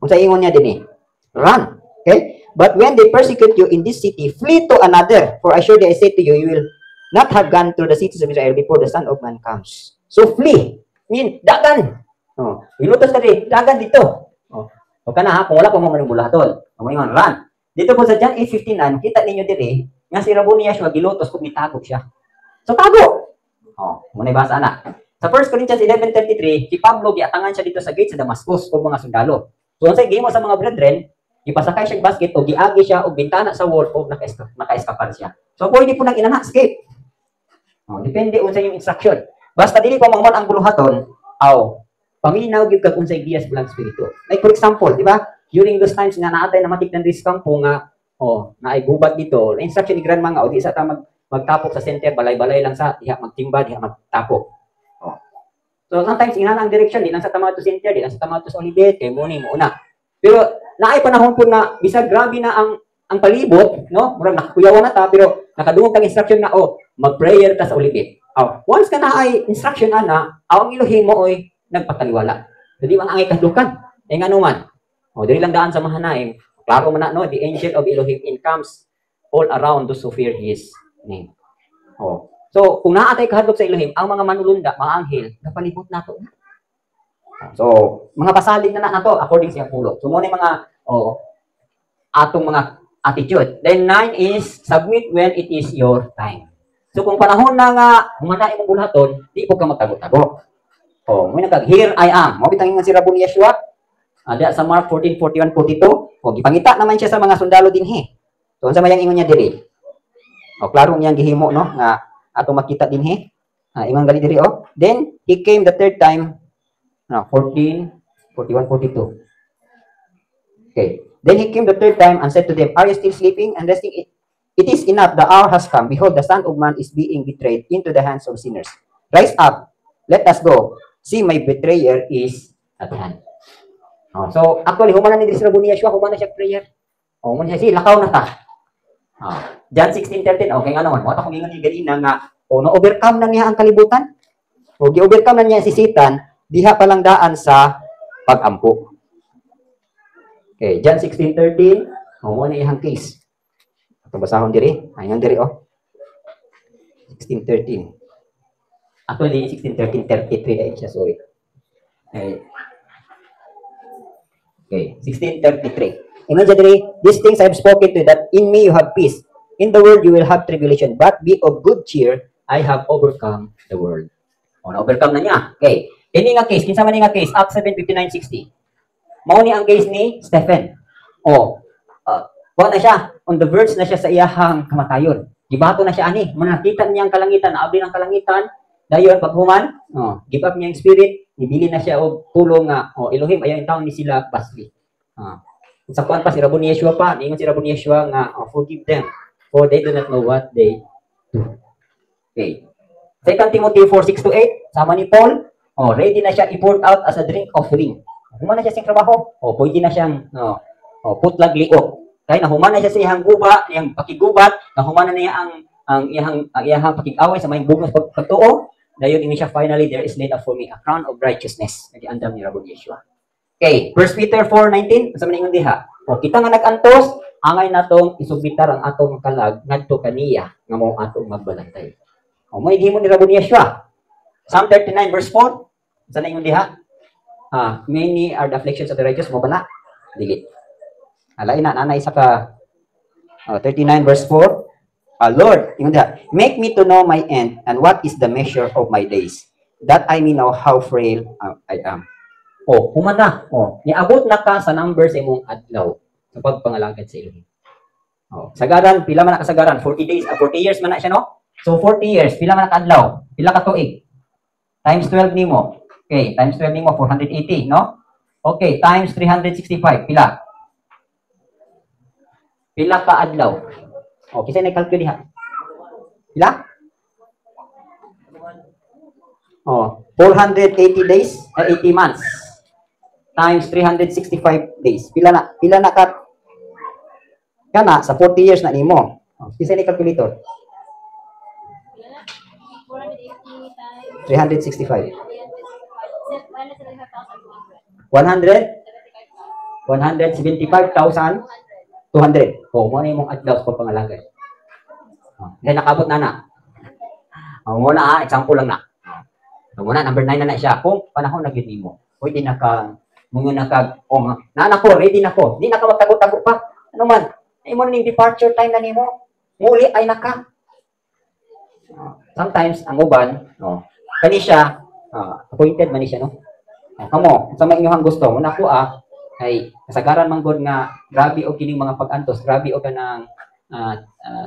unsay ingon niya dinhi? Run. Okay? But when they persecute you in this city, flee to another, for assuredly I say to you, you will not have gone through the cities of Israel before the Son of Man comes. So flee. Dagan. Ilutos ka rin. Dagan dito. O ka na ha, kung wala pa mo manibulaton. Ngayon, run. Dito po sa John 8:59, kita ninyo diri, nga si Rabuni Yeshua, gilutos kung nitago siya. So tago. Muna ibasa na. Sa 1 Corinthians 11:33, si Pablo, giatangan siya dito sa gate sa Damascus o mga sundalo. So, unsay gimo sa mga brethren, ipasakay siya basket o giagi siya o bintana sa wall o naka-escapar siya. So, pwede po nang escape. Depende unsay yung instruction. Basta dili pa mangman ang buluhaton, paminaw gyud kag unsay giyas bilang spirito. Like for example, di ba? During those times nga naatay na matik ng campo nga na ay gubat dito. Instruction ni grandma nga, o di sa ta magtapok sa center, balay-balay lang sa, diha magtimba, diha magtapok. So sometimes ina ang direction, di lang sa tama to center, di lang sa tama to sa Olivet, kay muni mo una. Pero naay panahon po na bisag grabe na ang palibot, no? Murag nakakuyawan na ta, pero nakadungog tag instruction na mag-prayer ta sa Olivet. Once ka na ay instruction ana, ang Elohim mo oy nagpataliwala. So di man ang ikadlukan. Nga naman. Dili lang daan sa mahanaim. Klaro man na, no? The angel of Elohim encamps all around those who fear His name. So, kung naatay kahadlok sa Elohim, ang mga manulunda, mga anghel, napalibot na to. So, mga pasalig na nato according sa pulo. So, muna mga atong mga attitude. Then 9 is submit when it is your time. So, kung panahon na nga humana imong bulaton, di po ka magtago-tago. Muna kag here I am. Mo bitangin nga si Rabon Yeshua. Ada sa Mark 14:41, 42. Gipangita naman siya sa mga sundalo dinhi. So, unsa mayang ingon niya diri? Klaro niyang gihimo, no, nga ato makita dinhi. Ingon gali diri, Then he came the third time. 14:41, 42. Okay. Then he came the third time and said to them, "Are you still sleeping and resting? It is enough. The hour has come. Behold, the Son of Man is being betrayed into the hands of sinners. Rise up. Let us go. See, my betrayer is at hand." So, actually, humana ni Rabon Yeshua, humana siya prayer. Humana siya, lakaw na ta. John 16:13, okay nga naman. Wata kung ingon niya ganina nga, na-overcome na niya ang kalibutan. Gi-overcome na niya si Satan, diha palang daan sa pag-ampo. Okay, John 16:13, humana iyang case. Ito basahon diri. Ayan diri, 16:13. Actually, 16:13, 33 ay siya, sorry. Okay, 16:33. Imagine diri, these things I have spoken to you, that in me you have peace. In the world you will have tribulation, but be of good cheer. I have overcome the world. Na-overcome na niya. Okay. Ini nga case, kinsa man nga case, Acts 7:59-60. Mao ni ang case ni Stephen. Na siya, on the verge na siya sa iyahang kamatayon. Gibato na siya ani, nakita niya ang kalangitan, naabli ng kalangitan. Dayon paghuman, give up niya yung spirit, nibili na siya og tulong nga, Elohim ayaw yung taon ni sila Basli. Sa kuan pa si Rabon Yeshua pa, ningon si Rabon Yeshua nga, forgive them, for they do not know what they do. Okay. 2 Timothy 4:6-8, sama ni Paul, ready na siya i-pour out as a drink offering. Human na siya siyang trabaho, pwede na siyang putlag liok. Kaya nahuman na siya sa iyang guba, iyang pakigubat, nahuman na niya ang iyang pakig-away sa may bugnos pagtuo. Dayon ini siya, finally there is laid up for me a crown of righteousness. Nag-andam ni Rabon Yeshua. Okay, 1 Peter 4:19, sa maningon diha. Kita nga nag-antos, angay natong isugbitar ang atong kalag ngadto kaniya nga mao atong magbalantay. May gihimo ni Rabon Yeshua. Psalm 39 verse 4, sa ningon diha. Many are the afflictions of the righteous, mo bala? Dili. Alain na nanay sa ka 39 verse 4. Lord, make me to know my end and what is the measure of my days, that I may know how frail I am. Human na. Niabot na ka sa number sa imong adlaw sa pagpangalagad sa Elohim. Sagaran, pila man na kasagaran? 40 days, 40 years man na siya, no? So 40 years, pila man na ka-adlaw? Pila ka tuig? Times 12 nimo. Okay, times 12 nimo, 480, no? Okay, times 365, pila? Pila ka-adlaw? Kasi nag-calculate ha. Pila? 480 days, 80 months. Times 365 days. Pila na ka? Kana, sa 40 years na nimo. Kasi nag-calculator. 365. 175,200. Mo na imong adlaw sa pangalagay. Then nakabot na. Muna example lang na. Muna number 9 na siya. Kung panahon na gyud nimo, pwede na ka na ko, ready na ko. Di na ka magtago-tago pa. Ano man? Imo na ning departure time na nimo. Muli ay naka. Sometimes ang uban, kani siya appointed man ni siya, no? Kamo, sa may inyong gusto, muna ko ay kasagaran man gud nga grabe og kining mga pag-antos, grabe og kanang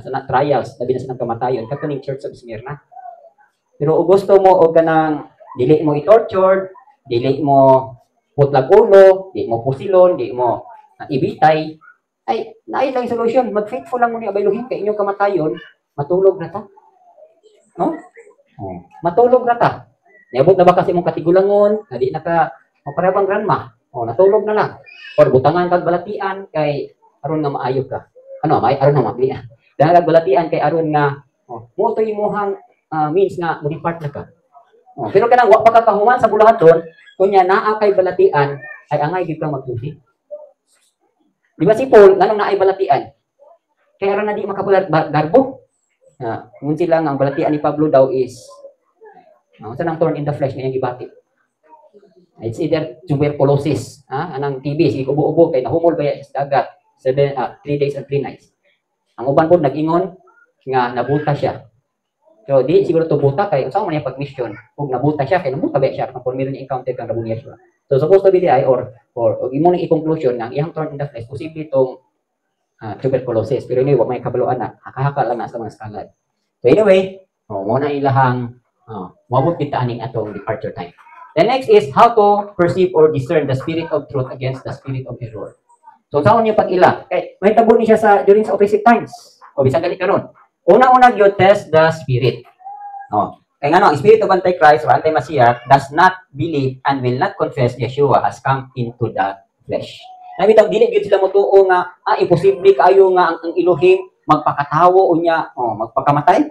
sa trials, labi na sa kamatayon kato ning Church of Smyrna. Pero og gusto mo og kanang dili mo i-torture, dili mo putlag ulo, di mo pusilon, di mo ibitay, ay naay lang solution, mag-faithful lang mo ni Elohim kay inyong kamatayon, matulog na ta. No? Oh, matulog na ta. Niabot na ba kasi mong katigulangon, na di naka maparabang grandma. Oh, natulog na lang. Or butangan kag balatian kay aron nga maayo ka. Ano, may aron nga mabli. Dahil kag balatian kay aron nga mo to imong means nga mo depart na ka. Oh, pero kanang wa pa ka kahuman sa bulahaton, kunya naa kay balatian ay angay gid kang magtusi. Di ba si Paul nganong naay balatian? Kaya aron na di makabulat garbo. Kung sila nga ang balatian ni Pablo daw is sa nang thorn in the flesh nga gibati. It's either tuberculosis, anang TB, sige ubo-ubo kay nahumol ba sa dagat 3 days and 3 nights. Ang uban po nag-ingon nga nabuta siya. So di siguro to buta kay usaw man niya pag-mission. Kung nabuta siya kay nabuta ba siya kung meron niya encounter kang nabunia siya. So supposed to be di or imo ning i-conclusion nga iyang thorn in the flesh posible tong tuberculosis pero anyway wa may kabaluan na haka-haka lang na sa mga skalad. So anyway, mo na ilahang mabot kita aning atong departure time. The next is how to perceive or discern the spirit of truth against the spirit of error. So saan niyo pag-ila? May tabo ni siya during sa oppressive times. O bisang gali karon. Una-una you test the spirit. Kaya nga ang spirit of Antichrist or Anti-Messiah does not believe and will not confess Yeshua has come into the flesh. Nabitaw dili gyud sila motuo nga imposible kayo nga ang Elohim magpakatawo unya magpakamatay.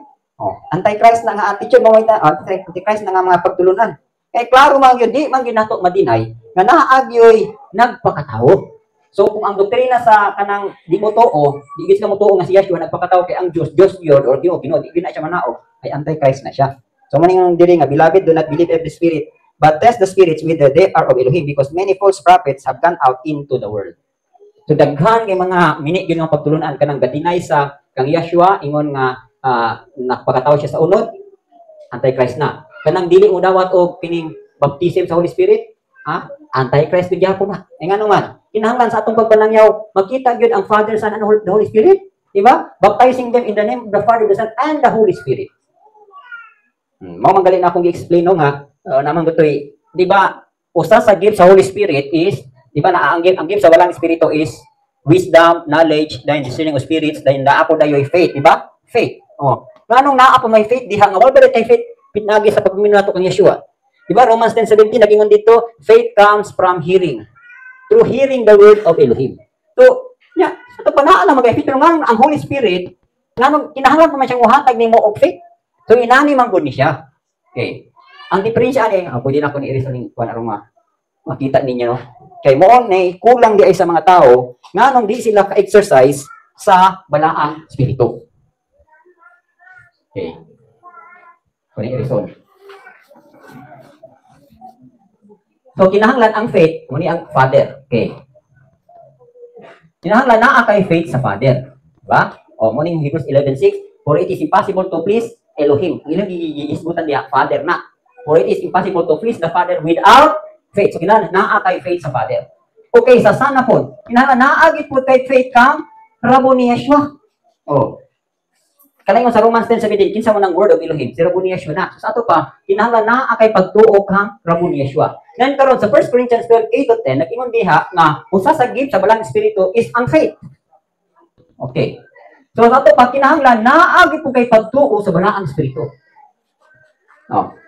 Antichrist na nga attitude mo Antichrist na nga mga pagtulunan. Kaya klaro man yun, di man ginato madinay nga naagyoy nagpakatawo. So kung ang doktrina sa kanang di mo too, di gid ka mo too nga si Yeshua nagpakatawo kay ang Diyos yun or Ginoo, di na siya manao, ay Antichrist na siya. So maning diri nga beloved, do not believe every spirit, but test the spirits whether they are of Elohim because many false prophets have gone out into the world. So daghan kay mga mini gyud nga pagtulunan kanang gadinay sa kang Yeshua ingon nga nagpakatawo siya sa unod, Antichrist na. Kanang dili mo dawat og kining baptism sa Holy Spirit, Antichrist gyud gyapon na. Ay ngano man, kinahanglan sa atong pagpanangyaw, makita gyud ang Father, Son, and the Holy Spirit, di ba? Baptizing them in the name of the Father, the Son, and the Holy Spirit. Mao man gali na akong gi-explain no nga, namang gutoy, di ba? Usa sa gift sa Holy Spirit is, di ba ang gift sa walang espiritu is wisdom, knowledge, then discerning of spirits, then naa po dayoy faith, di ba? Faith. Nganong naa po may faith diha nga wala ba tay faith pinagi sa pagminato kang Yeshua. Di ba Romans 10:17 nagingon dito, faith comes from hearing. Through hearing the word of Elohim. So, ito pa naa lang mag-faith pero nga ang Holy Spirit nganong kinahanglan pa man siyang muhatag nimo og faith. So inani man gud ni siya. Okay. Ang diferensya ani, pwede na ko ni i-reason kuan aron makita ninyo no. Kay mo nay kulang di ay sa mga tao nganong di sila ka-exercise sa balaang espiritu. Okay. Kung i-reason. So, kinahanglan ang faith, muni ang Father. Okay. Kinahanglan na kay faith sa Father. Diba? Muni Hebrews 11:6, for it is impossible to please Elohim. Ang ilang giisgutan diya, Father na. For it is impossible to please the Father without faith. So, kinahanglan na kay faith sa Father. Okay, sa Son na po. Kinahanglan naagit po kay faith kang rabo ni Yeshua. Kalayon sa Romans 10:17, kinsa mo ng word of Elohim, si rabo ni Yeshua na. So, sa ato pa, kinahanglan na kay pagtuo kang rabo ni Yeshua. Then karon sa 1 Corinthians 12:8-10, nag-ingon diha nga usa sa gift sa balang espiritu is ang faith. Okay. So sa ato pa kinahanglan naagi po kay pagtuo sa balang espiritu.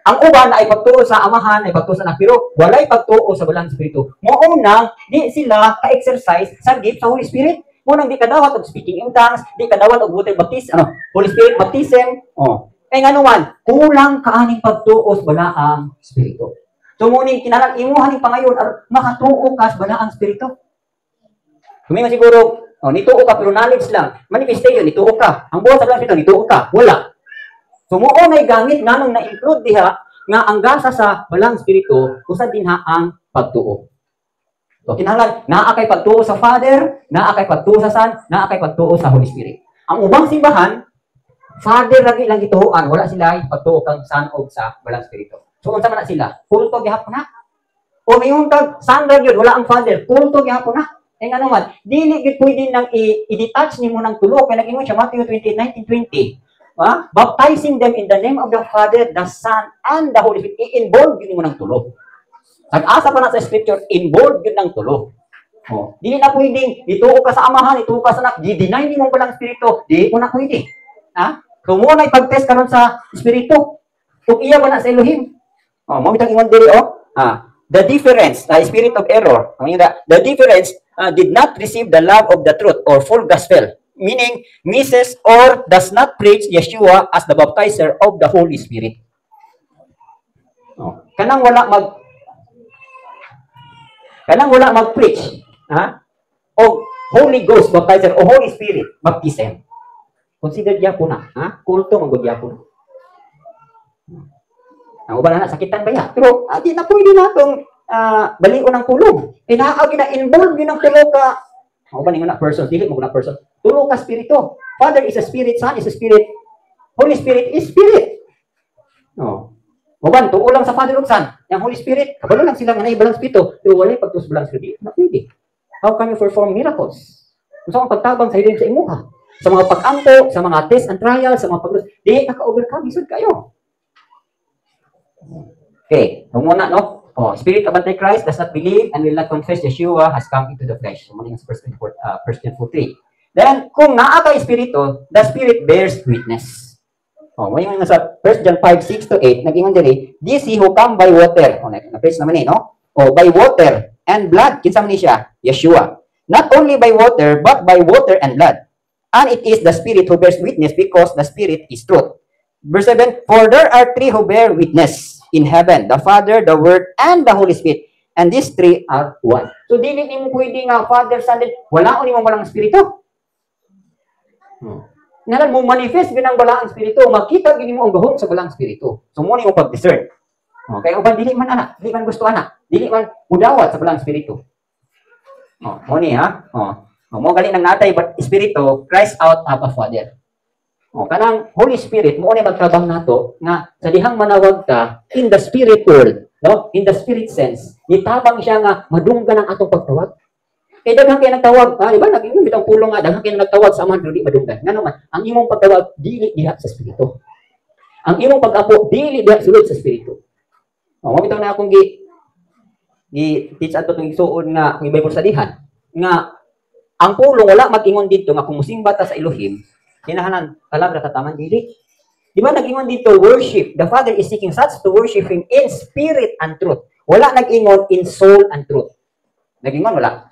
Ang uban ay pagtuo sa amahan, ay pagtuo sa anak, pero walay pagtuo sa balang espiritu. Mao nang di sila ka-exercise sa gift sa Holy Spirit. Mo nang di kadawat og speaking in tongues, di kadawat og water baptism, Holy Spirit baptism. Kay ngano man, kulang kaaning pagtuo sa balaang espiritu. So muni kinahanglan imuha ning pangayon makatuo ka sa balaang espiritu. Kumingon siguro, nituo ka pero knowledge lang. Manifestation nituo ka. Ang buhat sa balaang espiritu nituo ka. Wala. So mo nay gamit nganong na-include diha nga ang gasa sa balang espiritu usa dinha ang pagtuo. So kinahanglan naa kay pagtuo sa Father, naa kay pagtuo sa Son, naa kay pagtuo sa Holy Spirit. Ang ubang simbahan, Father lagi lang ituoan, wala sila pagtuo kang Son o sa balang espiritu. So unsa man na sila? Kulto gihapon na. O mayon kag Son ra gyud wala ang Father, kulto gihapon na. Kay ngano man, dili gyud pwede nang i-detach nimo ng tulo kay nag-ingon siya Matthew 20:19-20. Baptizing them in the name of the Father, the Son, and the Holy Spirit. I-involve yun mo ng tulo. Nag-asa pa na sa scripture, involve yun ng tulo. Dili na pwedeng ituo ka sa amahan, ituo ka sa anak, di-deny nimo palang espiritu. Di mo na pwede. Ha? So mo na ipag-test karon sa espiritu. Kung iya ba na sa Elohim. Mo bitang ingon diri the difference, spirit of error. The difference did not receive the love of the truth or full gospel, meaning misses or does not preach Yeshua as the baptizer of the Holy Spirit. Kanang wala mag-preach o Holy Ghost baptizer o Holy Spirit baptism. Consider diya po na. Kulto mag diya po. Ang uban na sakitan ba ya? Pero di na pwede na itong balion ng tulog. Inaagi na involved yun ng tulog ka. Ang uban na person, dili mo na person. Tulog ka spirito. Father is a spirit, Son is a spirit, Holy Spirit is spirit. Uban, tuo lang sa Father ug Son. Yang Holy Spirit, kabalo lang sila nga naibalang spirito. Pero wala pagtus balang spirito. Na pwede. How can you perform miracles? Kung saan pagtabang sa hilin sa imuha? Sa mga pag-ampo, sa mga test and trials, sa mga pag-, di kaka-overcome, isod kayo. Okay, muna, no? Spirit of Antichrist does not believe and will not confess Yeshua has come into the flesh. Muna yung 1 John 4:3. Then, kung naa ka espiritu, the Spirit bears witness. May nga sa 1 John 5:6-8, nag-ingon diri, this he who come by water. Na-preach naman no? By water and blood, kinsa man ni siya? Yeshua. Not only by water, but by water and blood. And it is the Spirit who bears witness because the Spirit is truth. Verse 7, for there are three who bear witness in heaven, the Father, the Word, and the Holy Spirit. And these three are one. So, dili mo pwede nga, Father, Son, wala ko ni mo walang Espiritu. Nalan mo manifest ginang balaang Espiritu, makita gini mo ang gahom sa balaang Espiritu. So, muna mo pag-discern. Kaya uban, dili man anak, dili man gusto anak, dili man mudawat sa balaang Espiritu. Muni ha? Mo galing ng natay Espiritu, Christ out Abba Father. Kanang Holy Spirit mo ni magtabang nato nga sa dihang manawag ka in the spirit world, no? In the spirit sense, itabang siya nga madunggan ang atong pagtawag. Kay daghang kay nagtawag, di ba naging bitang pulong nga daghang kay nagtawag sa amahan dili madunggan. Ngano man, ang imong pagtawag dili diha sa espiritu. Ang imong pag-apo dili diha sulod sa espiritu. Mo bitaw na akong teach ato tong isuon nga kung Bible studyhan nga ang pulong wala mag-ingon dito nga kung musimba ta sa Elohim, kinahanglan kalabra tataman dili. Di ba nag-ingon dito worship? The Father is seeking such to worship Him in spirit and truth. Wala nag-ingon in soul and truth. Nag-ingon wala.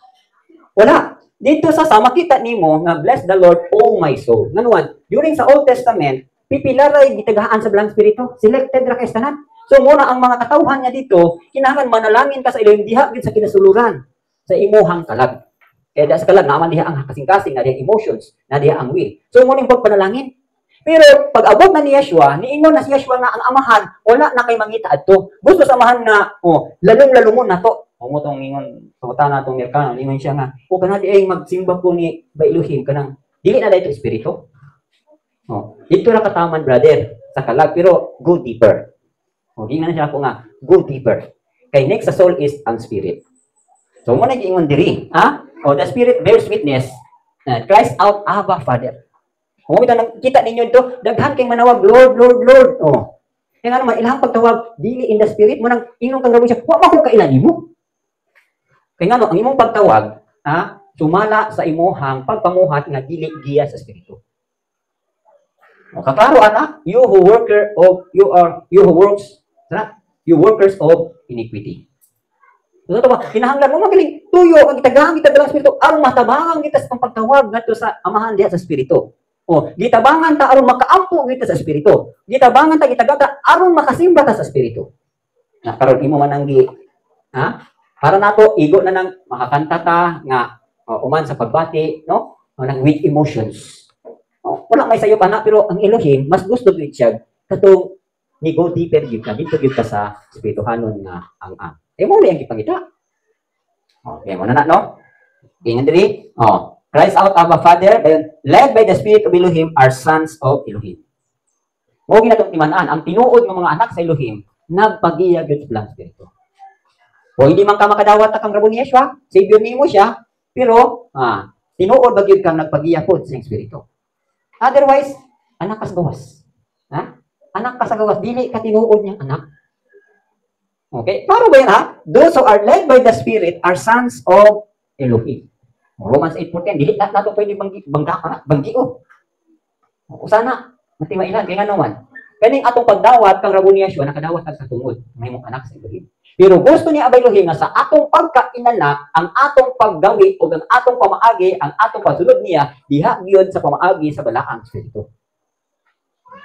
Wala. Dito sa makita nimo nga bless the Lord oh my soul. Nganuan, during sa Old Testament, pipilaray gitagahan sa belang spirito. Selected ra kay tanan. So muna ang mga katawhan niya dito, kinahanglan manalangin ka sa Elohim diha gid sa kinasuluran sa imuhang kalag. Kaya sa kalag naman diha ang kasing-kasing, na diha emotions, na diha ang will. So muna yung pagpanalangin. Pero pag abot na ni Yeshua, niingon na si Yeshua nga ang amahan, wala na kay mangita adto. Gusto sa amahan na, lalong-lalo mo na to. Mo tong ingon, suta na tong Amerikano, ingon siya nga, kana di ay magsimba ko ni ba Elohim kanang dili na dayto espiritu. Dito ra kataman brother sa kalag, pero go deeper. Gingan siya ako nga, go deeper. Kay next sa soul is ang spirit. So mo na giingon diri, the Spirit bears witness. Christ out Abba Father. Kita ninyo ito, daghan kay manawag, Lord, Lord, Lord. Kaya nga naman, ilang pagtawag, dili in the Spirit, mo nang inong kang gawin siya, wa ba kung kailan mo? Kaya nga no, ang imong pagtawag, sumala sa imuhang pagpamuhat nga dili giya sa Espiritu. Kaklaro ana, you who workers of iniquity. So ito ba, kinahanglan mo magaling tuyo ang gitagang kita dalang Espiritu aron matabangan kita sa pagtawag ngadto sa amahan diha sa Espiritu. Gitabangan ta aron makaampo kita sa Espiritu. Gitabangan ta gitagata aron makasimba ta sa Espiritu. Karon imo man ang para nato igo na nang makakanta ta nga uman sa pagbati, no? Nang with emotions. Wala may sayo pa na, pero ang Elohim mas gusto gid siya katong ni go deeper gyud ka dito gyud ka sa espirituhanon nga ang. Mo rin ang ipangita. Okay, mo na no? Ingon diri. Christ out Abba Father, led by the Spirit of Elohim are sons of Elohim. Mo ginatong timan-an ang tinuod ng mga anak sa Elohim nagpagiya gyud sa Blang Espiritu. Hindi man ka makadawat kang rabo ni Yeshua, Savior nimo siya, pero tinuod ba gyud kang nagpagiya pod sa Espiritu. Otherwise, anak ka sa gawas. Anak ka sa gawas, dili ka tinuod niyang anak. Okay? Para ba yan Those who are led by the Spirit are sons of Elohim. Romans 8:14, dili na nato pwede banggio. Usana, mati mailan kay nganoman. Kaning atong pagdawat kang Rabboni Yeshua nakadawat sa tungod may mong anak sa Elohim. Pero gusto ni Abay Elohim nga sa atong pagkainanak, ang atong paggawi o ang atong pamaagi, ang atong pagsunod niya diha gyud sa pamaagi sa balaang espiritu.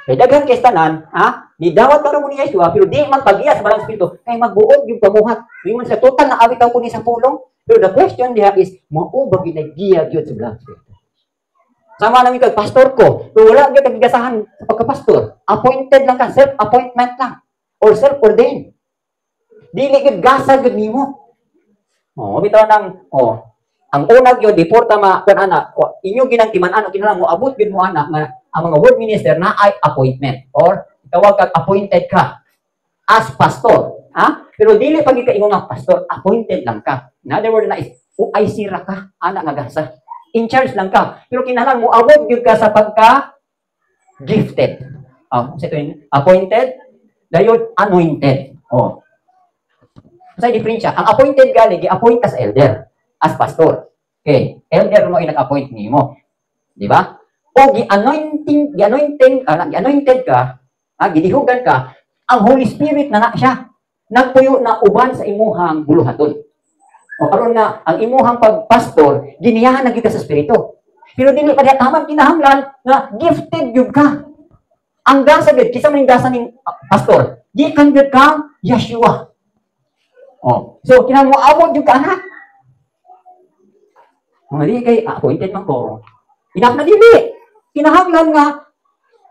Kay daghan kay tanan, ni dawat kang Rabboni Yeshua pero di man pagiya sa balaang espiritu kay magbuod yung pamuhat. Di man sa total na awit ang kunin sa pulong. Pero the question diha is mao ba ginaggiya gyud sa balaang espiritu? Sama namin kag pastor ko. Pero wala gyud kagigasahan sa pagka-pastor. Appointed lang ka, self-appointment lang or self-ordained. Dili gyud gasa gyud nimo. Bitaw nang ang una gyud before tama kun ana, inyo ginangtiman-an kinahanglan mo abot gyud mo ana nga ang mga word minister na ay appointment or tawag kag appointed ka as pastor. Pero dili pag ka ingon nga pastor, appointed lang ka. In other words na ay sira ka, ana nga gasa. In charge lang ka. Pero kinahanglan mo abot gyud ka sa pagka gifted. Appointed, dayon anointed. Sa diferensya, ang appointed gali gi-appoint ka sa elder as pastor. Okay, elder mo ay nag-appoint nimo. Di ba? O gi-anointed ka, gidihugan ka, ang Holy Spirit na siya. Nagpuyo na uban sa imuhang buluhaton. Karon nga ang imuhang pagpastor giniyahan na gyud ka sa espiritu. Pero dili pa diha taman kinahanglan nga gifted gyud ka. Ang gasa gyud kisa man gasa ning pastor, di kan gyud ka Yeshua. So kinahanglan mo abot gyud ka anak. Di kay appointed man ko. Enough na dili. Kinahanglan nga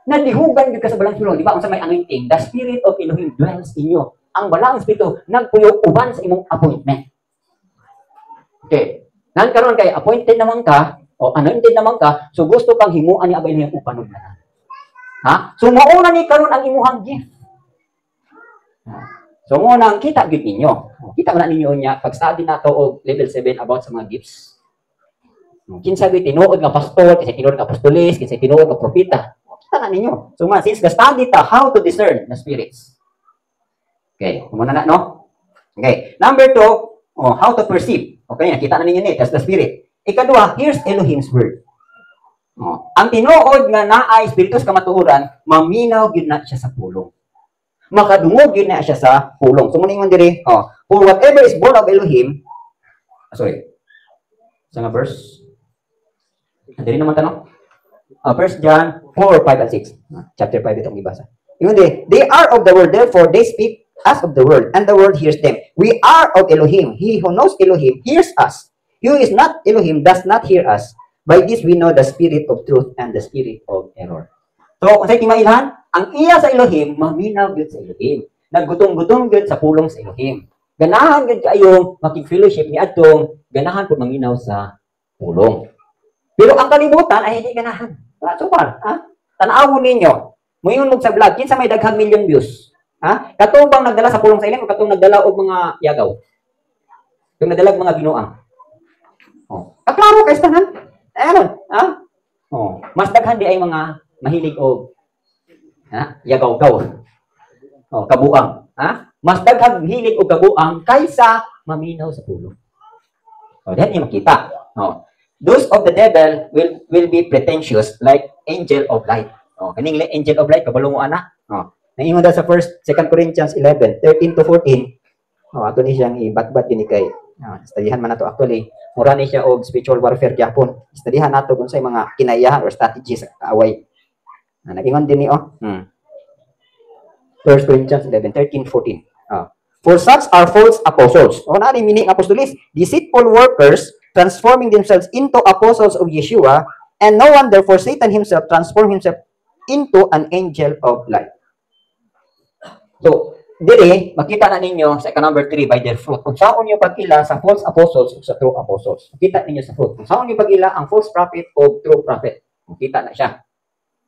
nalihugan gyud ka sa balang sulong, di ba? Unsa may anointing, the spirit of Elohim dwells in you. Ang balang espiritu nagpuyo uban sa imong appointment. Okay. Nan karon kay appointed naman ka o anointed naman ka, so gusto kang himuan ni Abay Elohim upanod na. So mauna ni karon ang imuhang gift. So mo nang kita gyud ninyo. Kita man ninyo nya pag study nato og level 7 about sa mga gifts. Kinsa gyud tinuod nga pastor, kinsa tinuod nga apostolis, kinsa tinuod nga propeta. Kita na ninyo. So man since the study ta how to discern the spirits. Okay, muna na no. Okay, number 2, how to perceive. Okay, nakita na ninyo ni, that's the spirit. Ikadua, here's Elohim's word. Ang tinuod nga naay spiritus kamatuoran, maminaw gyud na siya sa pulong. Makadungog gyud na siya sa pulong. So muningon diri, for whatever is born of Elohim, sa nga verse. Diri naman tanong. 1 John 4:5 and 6. Chapter 5 itong ibasa. Ingon diri, they are of the world, therefore they speak as of the world, and the world hears them. We are of Elohim. He who knows Elohim hears us. He who is not Elohim does not hear us. By this we know the spirit of truth and the spirit of error. So, kung sa'yo timailhan, ang iya sa Elohim, maminaw gyud sa Elohim. Naggutom-gutom gyud sa pulong sa Elohim. Ganahan gyud kayong makig-fellowship ni adtong ganahan pud maminaw sa pulong. Pero ang kalibutan ay hindi ganahan. So far, tan-awon ninyo. Moingon mo sa vlog, kinsa may daghang million views. Katong bang nagdala sa pulong sa ilang o katong nagdala og mga yagaw? Katong nagdala og mga ginuang. Kaklaro kay tanan. Mas daghan di ay mga mahilig og yagaw-gaw. Kabuang. Mas daghan hilig og kabuang kaysa maminaw sa pulong. Diyan niyo makita. Those of the devil will be pretentious like angel of light. Kaning angel of light kabalo mo ana. Naingon daw sa 2 Corinthians 11:13 to 14. Ato ni siyang ibatbat yun kay. Studyhan man nato actually. Mura ni siya og spiritual warfare gyapon. Studyhan nato kung sa mga kinayahan or strategies sa kaaway. Naingon din ni 1 Corinthians 11:13, 14. For such are false apostles. Na rin meaning apostolis, deceitful workers transforming themselves into apostles of Yeshua, and no wonder for Satan himself transformed himself into an angel of light. So, diri, makita na ninyo sa number 3 by their fruit. Kung saan nyo pag-ila sa false apostles o sa true apostles. Makita ninyo sa fruit. Kung saan nyo pag-ila ang false prophet o true prophet. Makita na siya.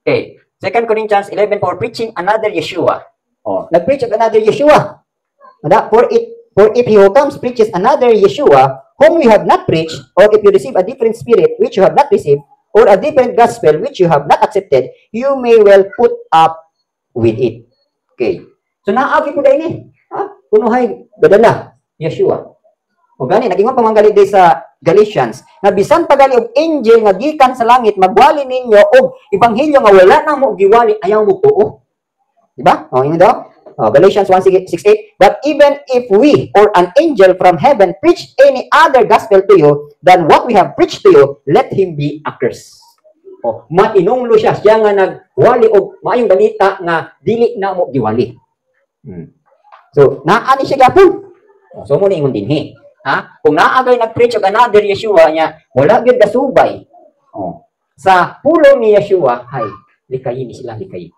Okay. 2 Corinthians 11 for preaching another Yeshua. Nag-preach of another Yeshua. For if he who comes preaches another Yeshua, whom we have not preached, or if you receive a different spirit which you have not received, or a different gospel which you have not accepted, you may well put up with it. Okay. So naagi po dahil ni. Kunuhay, gadala, Yeshua. O gani nagingon pa man gali di sa Galatians nga bisan pa gali og angel nga gikan sa langit magwali ninyo og ebanghelyo nga wala na mo giwali ayaw mo tuo. Di ba? O ingon daw. Galatians 1:6-8, but even if we or an angel from heaven preach any other gospel to you than what we have preached to you, let him be accursed. Mainunglo siya nga nagwali og maayong balita nga dili na mo giwali. So, naani siya gapon. So, mo ingon dinhi. Kung naagay nag-preach og another Yeshua niya, wala gyud gasubay. Sa pulong ni Yeshua, hay, likayin ni sila, likayin.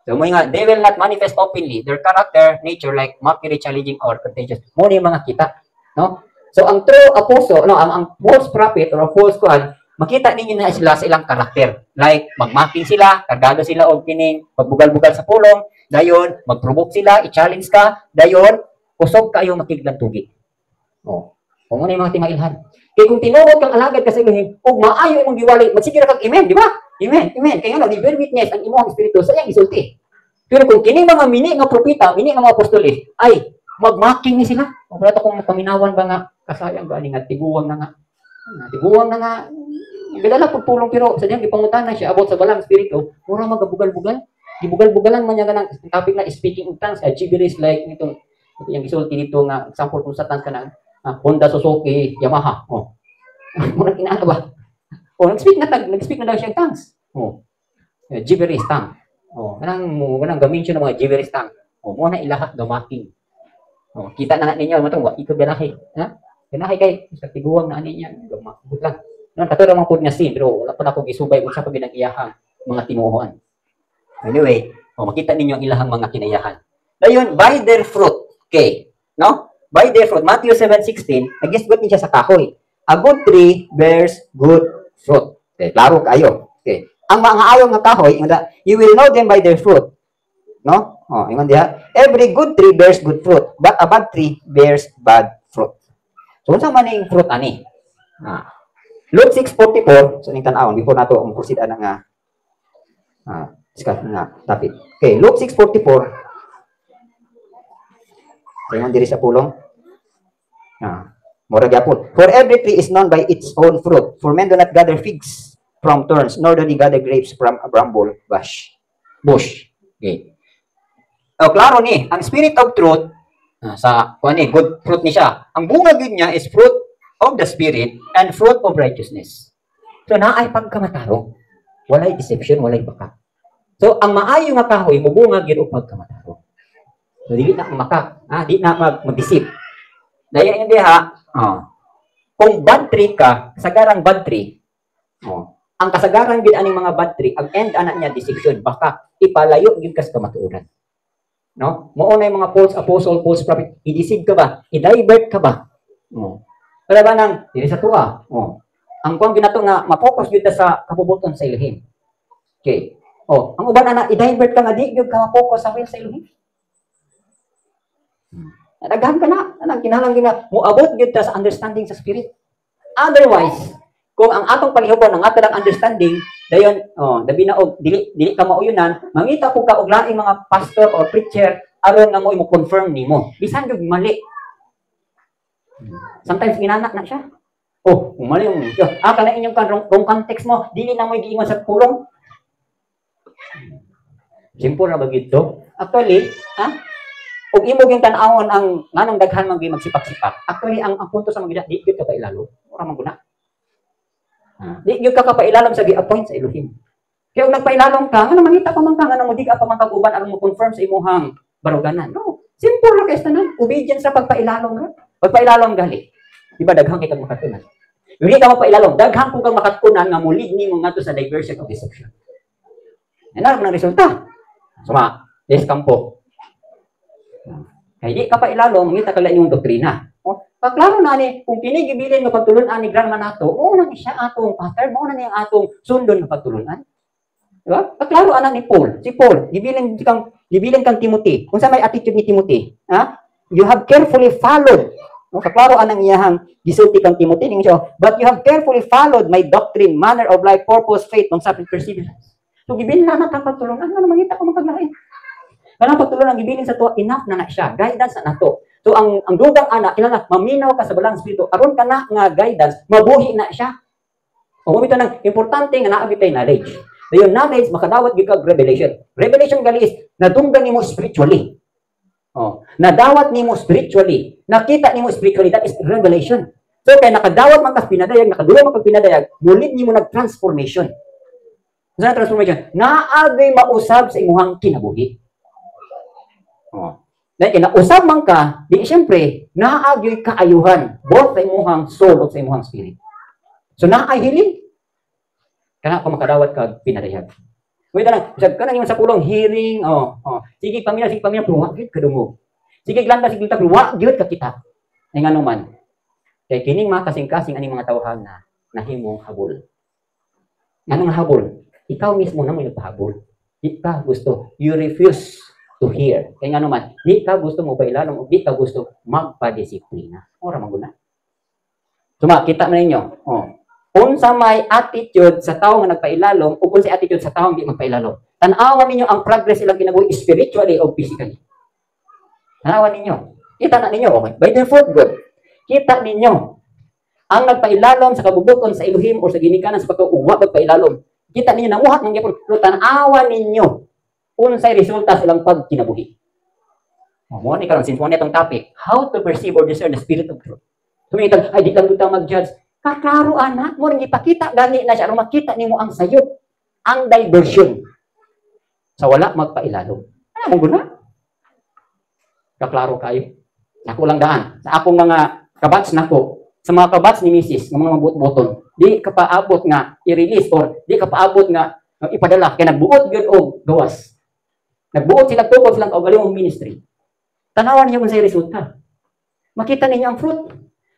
So, mo nga, they will not manifest openly their character, nature, like mockery, challenging, or contagious. Mo ni mga kita. No? So, ang true apostle, ang false prophet or false kuan, makita ninyo na sila sa ilang karakter. Like, magmaking sila, kargado sila og kining, pagbugal-bugal sa pulong, dayon, mag-provoke sila, i-challenge ka, dayon, usog kayo makiglang tugi. Kung ano yung mga timailhan. Kaya kung tinuod kang alagad ka sa Elohim, ug maayo imong giwali, magsigura kag amen, di ba? Amen, amen. Kaya nga, bear witness ang imong espiritu sa iyang isulti. Pero kung kini mga mini nga propeta, mini nga mga apostoli, ay, magmaking ni sila. Wala to kung paminawan ba nga, kasayang ba nga, tiguwang na nga. Tiguwang na nga. Gadala pagpulong pero sa diyang ipangutan na siya about sa balang espiritu, mura magabugal-bugal. Gibugal-bugalan man niya ganang topic na speaking in tongues, gibberish like nitong yung isulti dito nga example kung sa tongues ka na Honda, Suzuki, Yamaha. Mura kinala ba? Nag-speak na daw siya tongues. Gibberish tongue. Kanang gamin siya ng mga gibberish tongue. Muna ilahat gamaking. Kita na ninyo matong ito ganahi. Ganahi kay sa tiguwang na niya gamakot lang. Non katuro man pud nga sin pero wala pa na ko gisubay sa pag iyahang mga tinuohan. Anyway, makita ninyo ang ilahang mga kinayahan. Dayon, by their fruit. Okay, no? By their fruit. Matthew 7:16, nagisgot niya sa kahoy. A good tree bears good fruit. Okay, klaro kayo. Okay. Ang mga ayaw nga kahoy, you will know them by their fruit. No? Ingon diha. Every good tree bears good fruit, but a bad tree bears bad fruit. So, unsa man ning fruit ani? Luke 6:44, so ning tan-awon before nato ang proceed nga topic. Okay, Luke 6:44. Ingon diri sa pulong. Mura gyapon. For every tree is known by its own fruit. For men do not gather figs from thorns, nor do they gather grapes from a bramble bush. Okay. Klaro ni, ang spirit of truth, good fruit ni siya. Ang bunga gyud niya is fruit of the spirit and fruit of righteousness. So, naay pagkamataro. Walay deception, walay baka. So, ang maayo nga kahoy, mubunga gyud og pagkamataro. So, di na di na mag-deceive. Dahil hindi kung bad tree ka, kasagarang bad tree, ang kasagaran gid aning mga bad tree, ang end ana niya deception, baka ipalayo gyud kas kamatuoran. No? Mao na yung mga false apostle, false prophet, i-deceive ka ba? I-divert ka ba? Wala ba nang dili sa tuwa? Ang kuang ginato nga ma-focus gyud sa kapubuton sa Elohim. Okay. Ang uban ana i-divert ka nga di gyud ka ma-focus sa will sa Elohim. Daghan ka na, kinahanglan gyud na moabot gyud ta sa understanding sa spirit. Otherwise, kung ang atong palihubon, ang atong understanding, dayon, dabi na og dili ka mauyunan, mangita po ka og laing mga pastor or preacher aron nga mo confirm nimo. Bisan gyud mali. Sometimes ginana na siya. Mali yung kana inyong wrong context mo, dili na mo giingon sa pulong. Simple na ba gito? Actually, ug imo gyud tan-awon ang nganong daghan man gyud magsipak-sipak. Actually ang punto sa mga di gyud ka pailalo. Ora man guna. Di gyud ka kapailalom sa gi-appoint sa Elohim. Kaya ug nagpailalom ka, nga mangita pa man ka nga mo di ka pa man kag-uban aron mo confirm sa imong baruganan. No. Simple ra kay tanan. Obedience sa pagpailalom ra. Pagpailalom gali. Di ba daghang kay kag makatunan. Dili ka mapailalom, daghang pug kang makatunan nga mulid nimo ngadto sa diversion of deception. Ano man ang resulta? Suma, deskampo. Kaya di ka pa ilalo, mangita ka lang yung doktrina. Kaklaro na ni, kung kinigibilin nga pagtulunan ni Grandma nato, na ni siya atong pattern, na niya atong sundon na pagtulunan. Diba? Kaklaro ana ni Paul. Si Paul, gibilin kang Timothy. Kung sa may attitude ni Timothy, you have carefully followed. Kaklaro anang iyahang gisulti kang Timothy, but you have carefully followed my doctrine, manner of life, purpose, faith, long-suffering, perseverance. So gibilin na kang pagtulunan, mangita ka magpaglain. Kanang pagtulong ang gibilin sa tuwa, enough na siya. Guidance na to. So ang dugang anak kinahanglan maminaw ka sa balang espiritu aron kana nga guidance mabuhi na siya. O ito nang importante nga naa bitay knowledge. Dayon knowledge makadawat gyud kag revelation. Revelation gali is nadunggan nimo spiritually. Oh, nadawat nimo spiritually. Nakita nimo spiritually, that is revelation. So kay nakadawat man ka pinadayag, nakaduwa man kag pinadayag, mulid nimo nag-transformation. Sa transformation, naagay mausab sa imuhang kinabuhi. Oh. Dahil kinausab man ka, di siyempre, naagay kaayuhan, both sa imuhang soul o sa imuhang spirit. So naay hiling. Kana ko makadawat kag pinadayag. Wait lang, bisag ka na yung sa pulong hearing, sige pamilya, pero wag gyud kadungog. Sige glanda, sige glanda, pero wag gyud ka kita. Ay nga naman, kay kining mga kasing-kasing aning mga tawhan na nahimong habol. Anong habol? Ikaw mismo na mo nagpahabol. Di ka gusto, you refuse to hear. Kaya nga naman, di ka gusto mo pailalong, di ka gusto magpadisiplina. Ora maguna. Suma, kita na ninyo, unsa may attitude sa tao nga nagpailalom ug unsa attitude sa tao nga di magpailalom. Tan-awan ninyo ang progress ilang kinabuhi spiritually o physically. Tan-awan ninyo. Kita na ninyo, okay? By the fruit good. Kita ninyo ang nagpailalom sa kabubukon sa Elohim o sa ginikanan sa pagkauwa magpailalom. Kita ninyo namuhat ng gyapon. Tan-awan ninyo unsay resulta sa ilang pagkinabuhi. Mo ni karon since mo itong topic, how to perceive or discern the spirit of truth. Tumitag ay di lang butang mag-judge. Kaklaro anak mo ring ipakita gani na siya aron makita nimo ang sayop, ang diversion. Sa wala magpailalom. Ano mo guna? Kaklaro kayo. Nako lang daan. Sa akong mga kabats nako, sa mga kabats ni Mrs. ng mga buot-buoton, di ka paabot nga i-release or di ka paabot nga ipadala kay nagbuot gyud og gawas. Nagbuot sila tukod silang kaugalingong ministry. Tanawan niyo kung sa resulta. Makita ninyo ang fruit.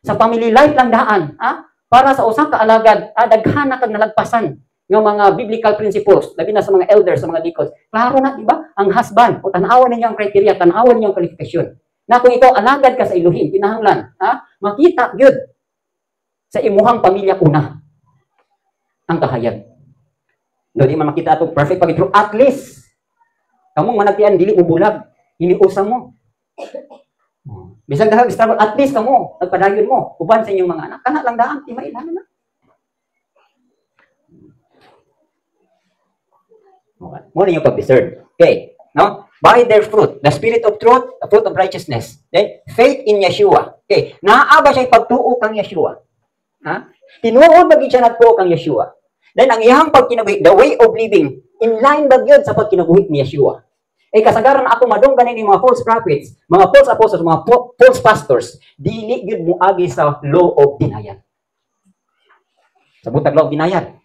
Sa family life lang daan, para sa usang kaalagad, daghan na kag nalagpasan ng mga biblical principles, labi na sa mga elders, sa mga deacons. Klaro na, di ba? Ang husband, o tanawan ninyo ang criteria, tanawan ninyo ang qualification. Na kung ikaw alagad ka sa Elohim, kinahanglan, makita gyud sa imuhang pamilya una ang kahayag. Do di man makita ato perfect pagitro, at least kamong managtian dili mo bulag, hiniusa mo. Bisag dahil struggle, at least kamo, nagpadayon mo, uban sa inyong mga anak, kana lang daan, timailan na. Okay. Muna yung pag-discern. Okay. No? By their fruit, the spirit of truth, the fruit of righteousness. Then, faith in Yeshua. Okay. Naaba siya pagtuo kang Yeshua. Tinuod bagid siya nagtuo kang Yeshua. Then, ang iyang pagkinabuhi, the way of living, in line bagyod sa pagkinabuhi ni Yeshua. Kasagaran ako madunggan ni mga false prophets, mga false apostles, mga false pastors, dili gyud moagi sa law of denial. Sa butag law of denial.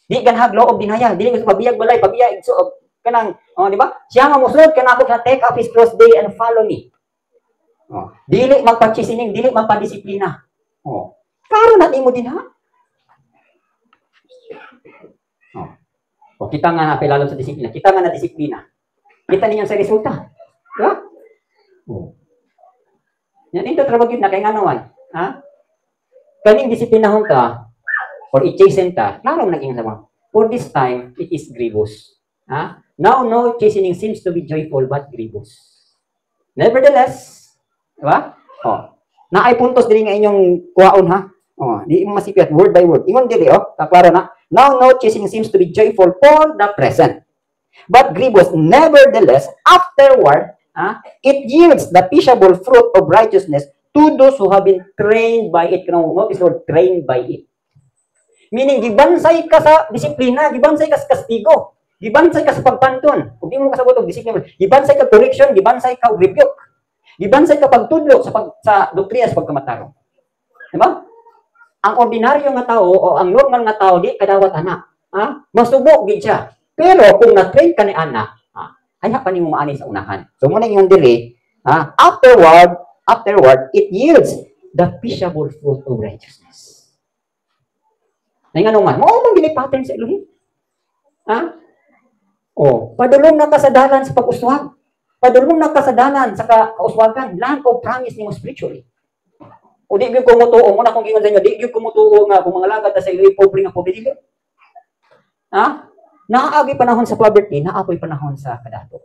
Di ganhag law of denial, dili gusto pabiyag balay, pabiyag so kanang, di ba? Siya nga mosulod kanako sa take up his cross day and follow me. Dili magpachisining, dili magpadisiplina. Klaro na imo din ha. Kita nga napilalom sa disiplina, kita nga na disiplina. Kita ninyo sa resulta. Diba? Yan, ito trabaho yun na kaya nga naman. Kaning disiplinahon ka, or i-chasten ka, klaro naging sama. For this time, it is grievous. Now, no chastening seems to be joyful, but grievous. Nevertheless, diba? Naay puntos din nga inyong kuhaon, ha? Di mo masipyat, word by word. Ingon dili, kaklaro na. Now, no chastening seems to be joyful for the present. But grievous, nevertheless, afterward, it yields the peaceable fruit of righteousness to those who have been trained by it. Notice the word, trained by it. Meaning, gibansay ka sa disiplina, gibansay ka sa kastigo, gibansay ka sa pagpanton. Kung di mo kasabot og disiplina, gibansay ka correction, gibansay ka rebuke, gibansay ka pagtudlo sa doktrina sa pagkamataro. Diba? Ang ordinaryo nga tao o ang normal nga tao, di kadawat anak. Masubok gid siya. Pero kung na-train ka ni anak, kaya pa nimo maani sa unahan. So muna yung delay, afterward, it yields the peaceable fruit of righteousness. Nay nga naman, mo mong gili pattern sa Elohim. Padulong na ka sa dalan sa pag-uswag. Padulong na ka sa dalan sa kauswagan, land of promise nimo spiritually. O di gyud ko mutuo, muna kung gingon sa inyo, di gyud ko mutuo nga kung mga lagad sa Elohim pobre nga pobre dili. Naaagi panahon sa poverty, naapoy panahon sa kadato.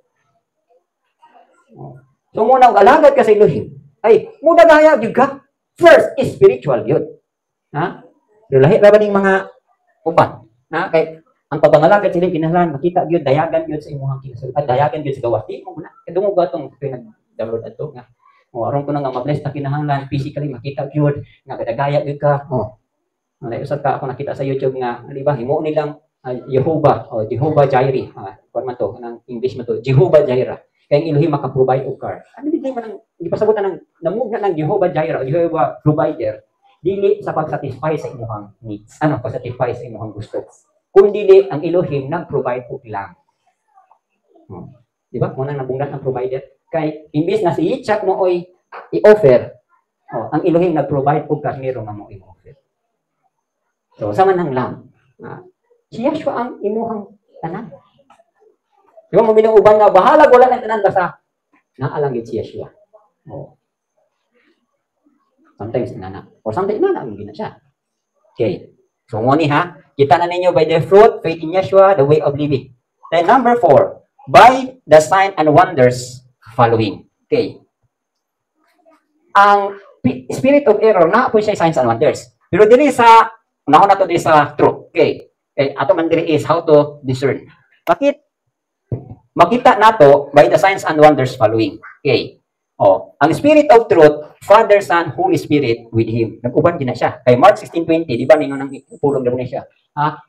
So muna ang alagad ka sa Elohim, ay muna gaya gyud ka. First is spiritual yun. Ha? Pero lahi ra ba ning mga uban? Ha? Kay ang pagpangalagad sila kinahanglan makita gyud dayagan gyud sa imong kinasulat, dayagan gyud sa gawas. Di mo na kadungog atong pinag-download ato nga. O aron ko na nga ma-bless ta kinahanglan physically makita gyud nga kadagaya gyud ka. O. Usab ka ako nakita sa YouTube nga, di ba? Himo nilang Jehovah o Jehovah Jireh. Kuan man to, nang English man to, Jehovah Jireh. Kaya ang Elohim maka-provide og car. Ano di man ang di pasabutan ng namugna ng Jehovah Jireh o Jehovah Provider dili sa pag-satisfy sa imong needs. Ano, pag-satisfy sa imong gusto. Kung dili ang Elohim nag-provide og lang. Di ba? Mo nang nabunggat ang provider. Kay imbis na si Yitzhak mo oy i-offer, ang Elohim nag-provide og karnero nga mo i-offer. So, sama ng lamb. Si Yeshua ang imuhang tanan. Di ba, mo binuuban nga, bahala, wala ng tanan, basta naalang yun si Yeshua. Sometimes, nana. Or sometimes, nana, hindi na siya. Okay. So, ngoni ha, kita na ninyo by the fruit, faith in Yeshua, the way of living. Then, number 4, by the sign and wonders following. Okay. Ang spirit of error, na po siya signs and wonders. Pero dili sa unahon na to di sa truth. Okay. Ato man diri is how to discern. Makita nato by the signs and wonders following. Okay. Ang Spirit of Truth, Father, Son, Holy Spirit with Him. Nag-uban din na siya. Kay Mark 16:20, di ba ninyo nang pulong na siya?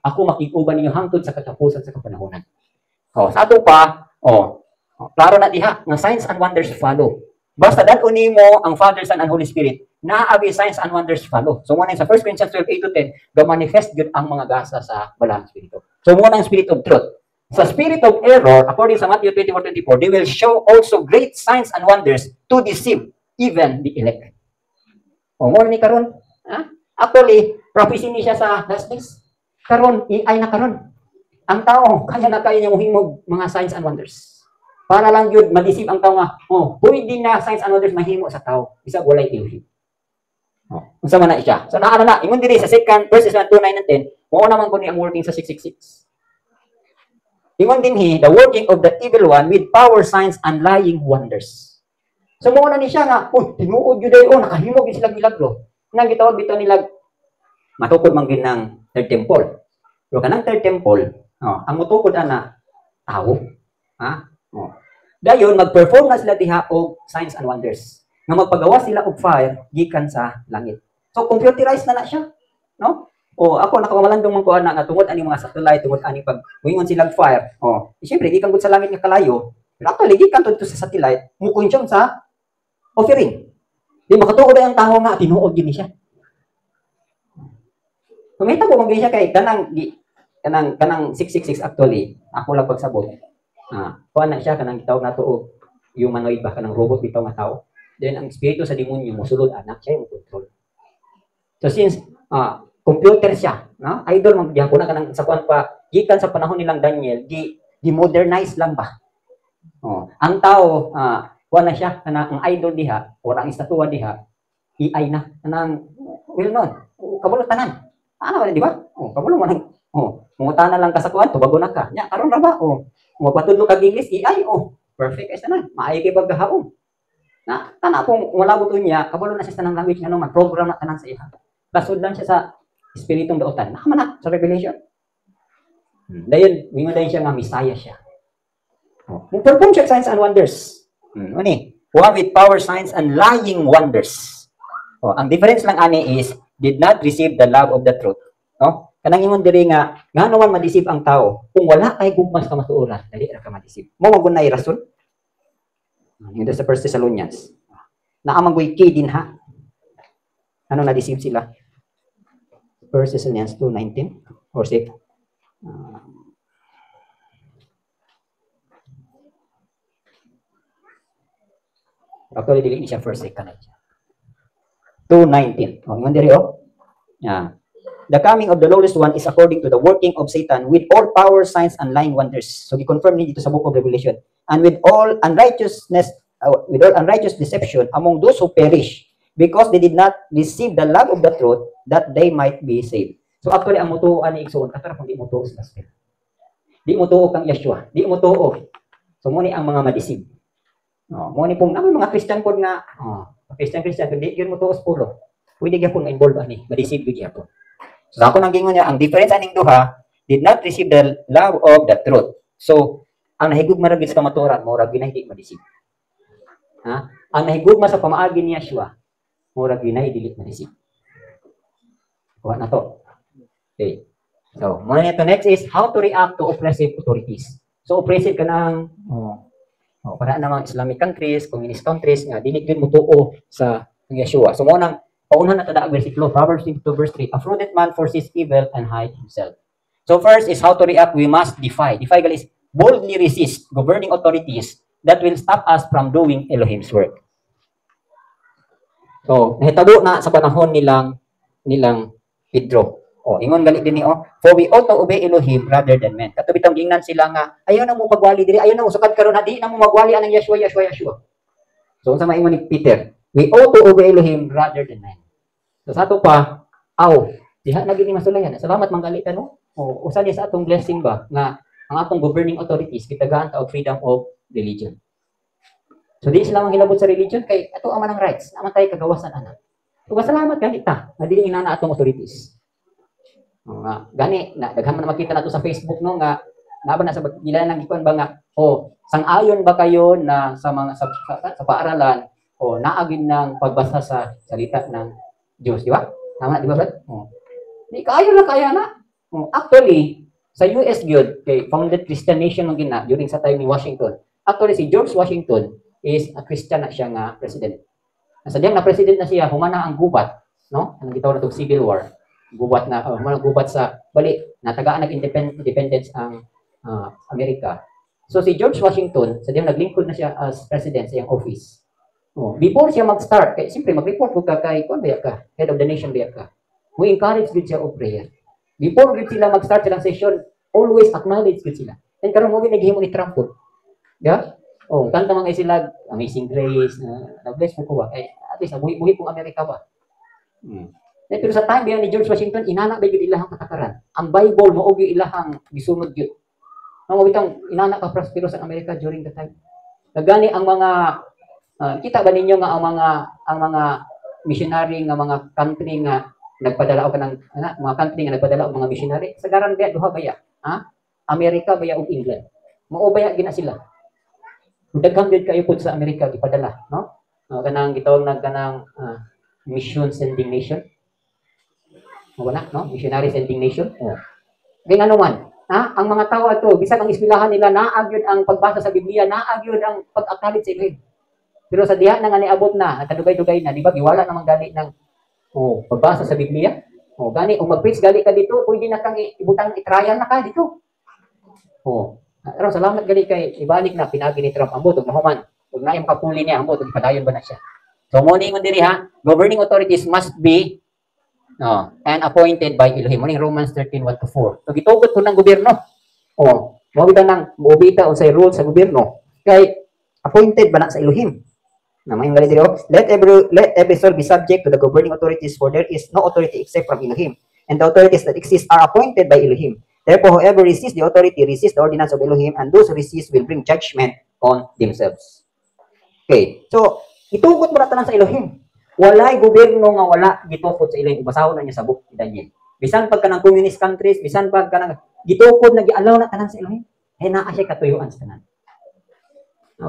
Ako makikuban ninyo hangtod sa katapusan sa kapanahonan. Sa ato pa, klaro na diha, nga signs and wonders follow. Basta dal-uni mo ang Father, Son, and Holy Spirit, naabi signs and wonders follow. So, muna sa 1 Corinthians 12:8-10, ga-manifest yun ang mga gasa sa balang Espiritu. So, muna ang Spirit of Truth. Sa spirit of error, according sa Matthew 24:24, they will show also great signs and wonders to deceive even the elect. Muna ni karon, actually, prophecy ni siya sa last days. Karon, ay na karon. Ang tao, kaya na kaya niya muhimog mga signs and wonders. Para lang yun, ma-deceive ang tao nga, pwede na signs and wonders mahimo sa tao. Isa, walay Elohim. Kung sama na siya. So, naano na, ingon diri sa 2 verses 1, 2, 9, and 10, mao naman ko ni ang working sa 666. Ingon din the working of the evil one with power, signs, and lying wonders. So, mao na ni siya nga, tinuod yun dayo, nakahimog yung silang milagro. Nang gitawag dito nila, matukod man gin ng third temple. Pero kanang third temple, ang mutukod ana, tao. Dayon, mag-perform na sila diha og signs and wonders. Nga magpagawa sila og fire, gikan sa langit. So, computerized na siya. No? Ako nakamalandong man ko ana nga tungod ani mga satellite, tungod ani pag wingon silang fire. Siyempre gikan gud sa langit nga kalayo. Pero actually gikan to sa satellite, mukunsyong sa offering. Di makatuod ang tawo nga tinuod gini siya. Kumita ko magin siya kay kanang 666 actually. Ako lang pagsabot. Kuan na siya kanang gitawag nato og humanoid ba kanang robot bitaw nga tao. Then ang espiritu sa demonyo mosulod anak siya mo control. So since computer siya, no? Idol man gyapon na kanang sa kuan pa gikan sa panahon nilang Daniel, di-modernize lang ba. Ang tao kuan na siya kanang ang idol diha o ang estatwa diha AI na kanang well known. Kabalo tanan. Ano di ba? Kabalo man. Mungutana lang ka sa kuan, tubago na ka. Nya karon ra ba? Magpatudlo kag English AI perfect ay tanan. Maayo kay pagkahawom. Na tana kung malabot unya, kabalo na siya sa tanang language nga man program na tanan sa iya. Kasud lang siya sa espiritong daotan. Nakamanak sa Revelation. Dayon, mingon dayon siya nga Messiah siya. Perform siya signs and wonders. One with power, signs, and lying wonders. Ang difference lang ani is, did not receive the love of the truth. No? Kanang ingon diri nga naman ma-deceive ang tao kung wala kay gugmas ka matuoran, dali ra ka ma-deceive. Mo magunay rason. Yun sa 1 Thessalonians. Naamang kay din ha. Ano na-deceive sila? 1 Thessalonians 2:19 or 6. Actually, dili ni siya first, second. 2:19. Ingon diri The coming of the lowest one is according to the working of Satan with all power, signs, and lying wonders. So, gi-confirm ni dito sa book of Revelation. And with all unrighteous deception among those who perish, because they did not receive the love of the truth, that they might be saved. So, actually, ang mutuoan ni Igsoon, katara kung di mutuo sa gospel. Di mutuo kang Yeshua. Di mutuo. So, muna ang mga madisib. Mo ni pong naman mga Christian pod nga Christian kundi yun mo tuos pulo. Pwede gyapon ma-involve ani, ma-deceive gyapon. So ako nang gingon niya ang difference aning duha did not receive the love of the truth. So ang nahigugma ra gid sa kamatuoran mo ra ginahidi ma-deceive. Ha? Ang nahigugma sa pamaagi ni Yeshua mo ra ginahidi ma-deceive. Kuha na to. Okay. So, muna nito next is how to react to oppressive authorities. So, oppressive ka ng para namang Islamic countries, communist countries, nga, dinig din mo tuo sa Yeshua. So, muna paunahan na tada ang versikulo, Proverbs 22 verse 3, a prudent man foresees evil and hide himself. So, first is how to react, we must defy. Defy is boldly resist governing authorities that will stop us from doing Elohim's work. So, nahitabo na sa panahon nilang Pedro. Ingon galit din ni for we ought to obey Elohim rather than men. Kato bitong gingnan sila nga ayaw na mo pagwali diri, ayaw na mo sukad karon di na mo magwali anang Yeshua. So unsa maingon ni Peter, we ought to obey Elohim rather than men. So sa ato pa, diha na gini masulayan. Salamat manggalit no. Usa ni sa atong blessing ba nga ang atong governing authorities kitagaan ta og freedom of religion. So di sila manghilabot sa religion kay ato ang manang rights, naman tay kagawasan ana. So salamat gani ta, nga dili inana atong authorities. Gani na daghan man makita nato sa Facebook no nga naba na sa ilan nang gikuan ba nga sang-ayon ba kayo na sa mga sa paaralan naagin ng pagbasa sa salita ng Diyos, di ba? Tama di ba, Brad? Di kaayo na kaya na. Actually sa US gyud kay founded Christian nation ng gina during sa time ni Washington. Actually si George Washington is a Christian na siya nga president. Nasadyang na president na siya humana ang gubat, no? Ang gitawag natong Civil War. Gubat na gubat sa bali natagaan nag-independence ang Amerika. So si George Washington sa diyang naglingkod na siya as president sa iyang office. Before siya mag-start kay siyempre mag-report ko kay kon ba ka head of the nation ba ka. Mo encourage gid siya og prayer. Before gid sila mag-start silang session, always acknowledge gid sila. And karon mo naghimo ni Trump po. Yeah? Kanta mga sila Amazing Grace na bless mo ko ba kay at least buhi kong Amerika ba. Pero sa time biyan ni George Washington, inana ba yung ilahang katakaran? Ang Bible, mo yung ilahang gisunod yun. Ang bitang inana ka prospero sa Amerika during the time. Nagani ang mga, kita ba ninyo nga ang mga missionary nga mga country nga nagpadala o kanang, mga country nga nagpadala o mga missionary, sa garan ba, duha ba ya? Amerika ba ya o England? Maubaya gina sila. Daghang gid kayo pud sa Amerika gipadala, no? Kanang gitawag kanang mission sending nation. Wala, no? Missionary sending nation. Kaya ano man, ang mga tao ato, bisan ang eskwelahan nila, naagyod ang pagbasa sa Biblia, naagyod ang pag-acknowledge sa Elohim. Pero sa diha na nga niabot na, kadugay-dugay na, di ba, giwala namang gali ng pagbasa sa Biblia. Gani, kung mag-preach gali ka dito, pwede na kang ibutang i-trial na ka dito. Pero salamat gali kay ibalik na, pinagi ni Trump ang butog, mahuman. Huwag na yung kapuli niya, ang butog, ipadayon ba na siya. So, muna yung diri ha, governing authorities must be and appointed by Elohim. Muning Romans 13:1-4. So gitugot ko ng gobyerno. Mobita nang mobita unsay rules sa gobyerno. Kay appointed ba na sa Elohim. Na may ngali dito, let every soul be subject to the governing authorities, for there is no authority except from Elohim, and the authorities that exist are appointed by Elohim. Therefore, whoever resists the authority resists the ordinance of Elohim, and those who resist will bring judgment on themselves. Okay, so itugot mo na tanan sa Elohim. Walay gobyerno nga wala gitukod sa ilang ibasahon na niya sa book ni Daniel. Bisan pag kanang communist countries, bisan pag kanang gitukod na gialaw na tanan sa Elohim, naa siya katuyuan sa tanan.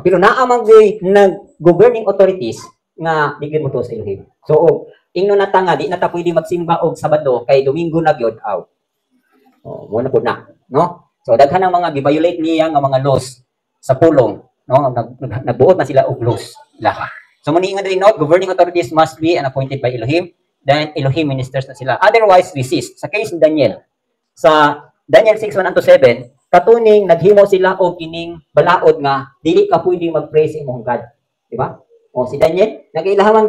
Pero naa man nag governing authorities nga digid mo to sa Elohim. So ingno na ta nga di na ta pwede magsimba og Sabado kay Domingo na gyud aw. Mo na pud na, no? So daghan ang mga gi-violate niya nga mga laws sa pulong, no? Nagbuot na sila og laws lahat. So, muna nga din note, governing authorities must be appointed by Elohim, then Elohim ministers na sila. Otherwise, resist. Sa case ni Daniel, sa Daniel 6:1-7, katuning naghimo sila og kining balaod nga dili ka pwede mag-pray sa imong God. Di ba? Si Daniel, nag-ilahamang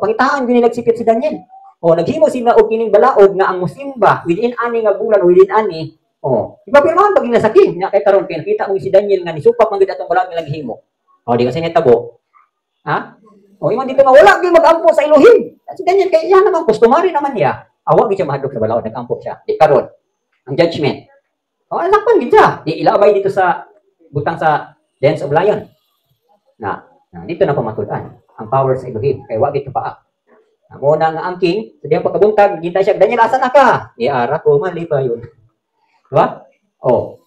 pangitaan gyud nagsipit si Daniel. Naghimo sila og kining balaod nga ang musimba within ani nga bulan within ani. Iba pirmahan pag nasakin, nya kay karon kay nakita mo si Daniel nga nisupak man gid atong balaod nga naghimo. Di kasi nitabo. Iman dito nga wala gyud mag-ampo sa Elohim. Si Daniel kay iya naman customary naman niya. Awa gyud siya mahadlok sa balaod nag-ampo siya. Di karon ang judgment. Nasakpan gyud siya. Di ilabay dito sa butang sa dens of lion. Na Dito na pamatulan ang power sa Elohim kay wa gid ka paa. Amo na nga ang king, sa diyang pagkabuntag, ginta siya, Daniel, asa na ka? Iara ko, mali ba yun? Diba? Oh.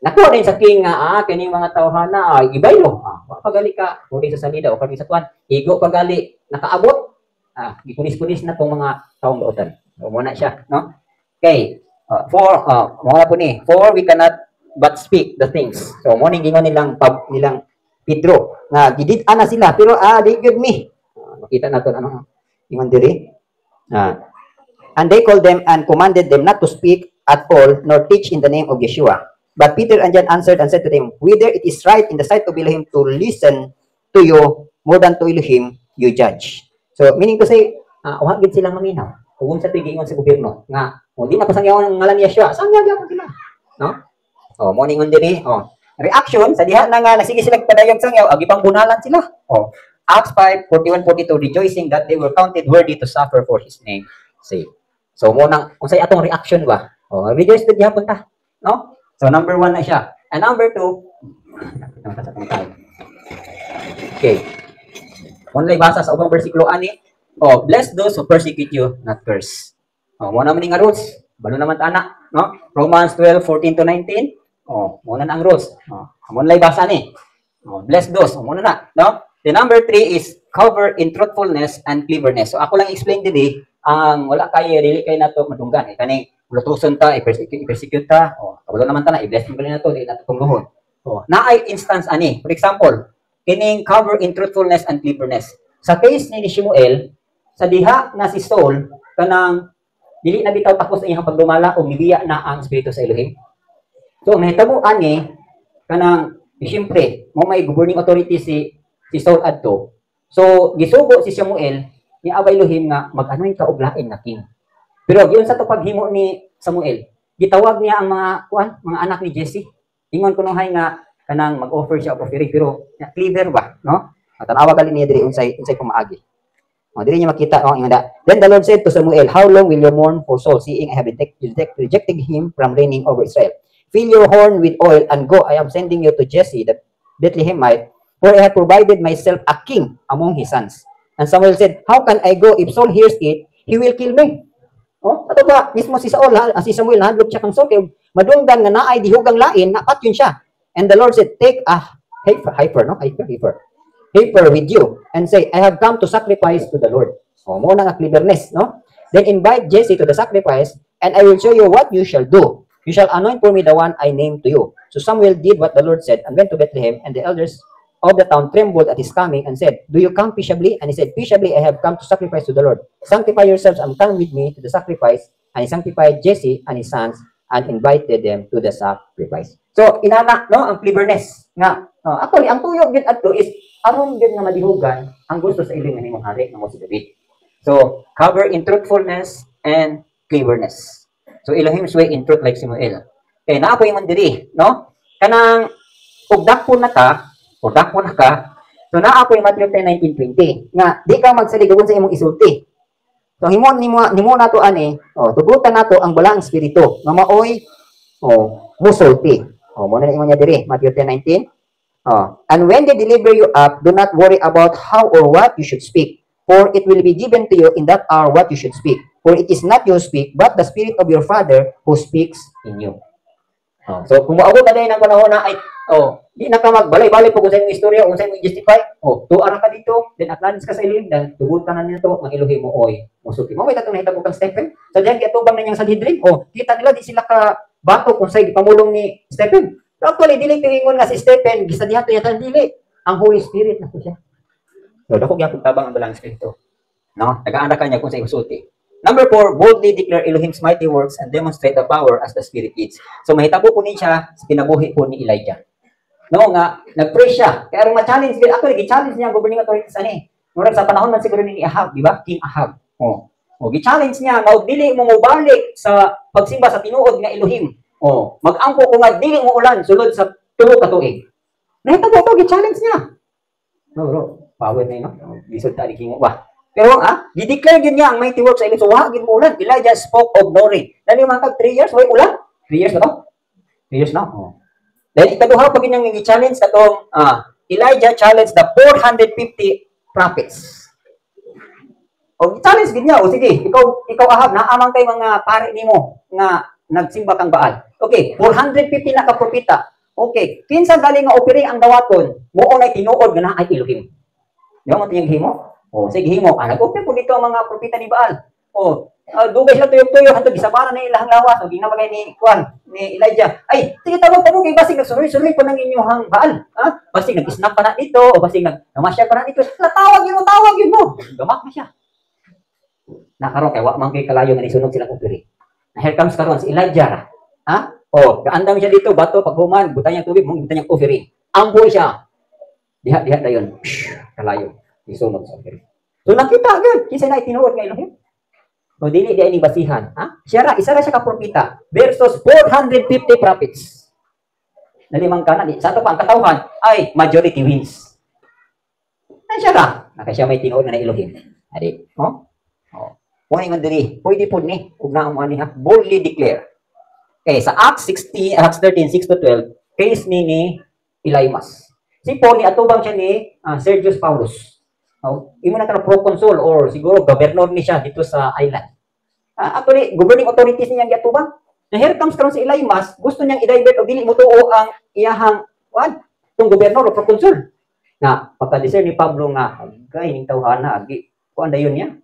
Nakuha din sa king nga, kini mga tawhana, ibay no. Pagali ka, kung sa salida, o kung sa tuwan, higo pagali, nakaabot. Gikunis-kunis na itong mga taong lootan. Muna siya, no? Okay. Mga po ni, for we cannot but speak the things. So, morning gingon nilang Pedro, nga gidit-an na sila, pero they good me. Makita natin ano, ingon diri. And they called them and commanded them not to speak at all, nor teach in the name of Yeshua. But Peter and John answered and said to them, whether it is right in the sight of Elohim to listen to you more than to Elohim, you judge. So, meaning to say, wag gid silang maminaw. Kung sa tigingon sa gobyerno, nga, di na pasangyaw ng ngalan ni Yeshua, sangyaw gyapon sila. No? Mo ningon diri, reaction, sa diha na nga, nasige silang padayag sangyaw, agi pang bunalan sila. Acts 5:41-42, rejoicing that they were counted worthy to suffer for his name sake. So, munang, kung sa'yo atong reaction ba? Rejoice to diha punta. No? So, number 1 na siya. And number 2, okay. Muna'y basa sa ubang versikulo ani, bless those who persecute you, not curse. Muna man nga rules. Balo naman ta no? Romans 12:14-19. Muna na ang rules. Muna'y basa ni. Bless those. Muna na, no? The number 3 is cover in truthfulness and cleverness. So ako lang explain din ang wala kay dili kay nato madunggan. Kani lutuson ta, i-persecute ta. Kabalo naman ta na i-bless mo na to, dili nato tungluhon. Naay instance ani. For example, kining cover in truthfulness and cleverness. Sa case ni Shemuel, sa diha na si Saul kanang dili na bitaw tapos iyang pagdumala o nibiya na ang espiritu sa Elohim. So nahitabo ani kanang siyempre mo may governing authority si Saul adto. So gisugo si Samuel ni Abay Elohim nga mag-anoy ka og lain na king. Pero giyon sa to paghimo ni Samuel, gitawag niya ang mga anak ni Jesse. Ingon kuno hay nga kanang mag-offer siya og offering pero clever ba, no? Tanawa gali niya diri unsay pumaagi. Diri niya makita ingon da. Then the Lord said to Samuel, how long will you mourn for Saul, seeing I have rejected him from reigning over Israel? Fill your horn with oil and go. I am sending you to Jesse the Bethlehemite, for I have provided myself a king among his sons. And Samuel said, how can I go? If Saul hears it, he will kill me. Ato ba, mismo si Samuel, nahadlok siya kang Saul, kaya madunggan nga naay dihugang lain, napat yun siya. And the Lord said, take a heifer with you, and say, I have come to sacrifice to the Lord. Muna nga cleverness, no? Then invite Jesse to the sacrifice, and I will show you what you shall do. You shall anoint for me the one I named to you. So Samuel did what the Lord said, and went to Bethlehem, and the elders of the town trembled at his coming, and said, do you come peaceably? And he said, peaceably I have come to sacrifice to the Lord. Sanctify yourselves and come with me to the sacrifice. And he sanctified Jesse and his sons, and invited them to the sacrifice. So, inana, no, ang cleverness nga. Actually, ang tuyok din ato is aron din nga madihugan ang gusto sa iling nimong hari nga mo si David. So, cover in truthfulness and cleverness. So, Elohim's way in truth like Samuel. Na ako yung mandiri, no? Kanang ugdak na ka, so na ako yung Matthew 10:19-20, nga di ka magsaligawan sa imong isulti. So, himo na to ani, tugutan na to ang balang espiritu, nga maoy, musulti. Muna na niya diri, Matthew 10:19. And when they deliver you up, do not worry about how or what you should speak, for it will be given to you in that hour what you should speak. For it is not you who speak, but the Spirit of your Father who speaks in you. So, kung maabot na din ang panahon na ay, di na ka magbalay-balay po kung sa imong istorya, kung sa imong justify, tuara ka dito, then acknowledge ka sa ilim, then tugutan na nito, ang Elohim mo, musulti. Mamay tatong nahitabo kang Stephen. Sa diyan, giatubang na niyang Sanhedrin, kita nila, di sila ka bato kung sa'y pamulong ni Stephen. Pero actually, dili tingingon nga si Stephen, gisadihan to yata, dili. Ang Holy Spirit na po siya. So, dako gyapon tabang ang balang Espiritu. No? Nag-aanda ka niya kung sa'y musulti. Number 4, boldly declare Elohim's mighty works and demonstrate the power as the Spirit leads. So, mahitabo po niya sa kinabuhi po ni Elijah. No, nga, nag-pray siya. Kaya rin ma-challenge, actually, gi-challenge niya ang governing authorities ani. Murag sa panahon man siguro ni Ahab, di ba? King Ahab. Gi-challenge niya, nga, dili mo mubalik sa pagsimba sa tinuod nga Elohim. Mag-ampo ko nga, dili mo ulan, sulod sa tulo ka tuig. Nahitabo to, gi-challenge niya. No, bro, power na yun, no? Gisod ta, king ba? Pero, di-declare yun niya ang mighty works sa Elohim. So, wahagin mo ulan. Elijah spoke of glory. Dali mga kag 3 years, way ulan? 3 years na to? 3 years na? Dahil ikaduha pag inyang i-challenge katong Elijah challenged the 450 prophets. O challenge gid niya, o sige, ikaw Ahab, naamang kay mga pare nimo nga nagsimba kang Baal. Okay, 450 na ka propeta. Okay, kinsa galing nga operi ang dawaton, muo nay tinuod nga naa ay Elohim. Di ba mo tiyang himo? O sige himo, nag-opera po dito ang mga propeta ni Baal. O dugay sila tuyok-tuyok hantod gisabaran na ilang lawas, o ginabagay ni ni Elijah. Ay, sige tawag kay basig nagsuroy-suroy pa nang inyong Baal. Ha? Basig nag-snap pa na dito, o basig namasyal pa na dito. Tawag yun mo. Gamak na siya. Nakaroon kay wa man kay kalayo nga nisunog sila operi. Na here comes karon si Elijah. Ha? O, gaandam siya dito, bato paghuman, butang niya tubig, mong butang niya operi. Amboy siya. Diha dayon. Kalayo. Nisunog sa operi. So nakita gyud kinsa na tinuod nga Elohim. O dili di ini basihan, ha? Isa ra siya ka propeta versus 450 prophets. Nalimang kana di. Sa to pa ang katawhan ay majority wins. Ay siya ra. Naka siya may tinuod nga Elohim. Adi, oh? Why nga diri? Pwede po ni, ug na mo ani ha, boldly declare. Okay, sa Acts 13, 6-12, case ni Elymas. Si Paul ni atubang siya ni Sergius Paulus. Imo na kana proconsul or siguro governor ni siya dito sa island. Actually, governing authorities niya giatubang. Na here comes karon si Elymas, gusto niyang i-divert o dili mo tuo ang iyahang tong gobernador o proconsul. Na pagka-discern ni Pablo nga, gay ning tawhana agi, kuan dayon niya.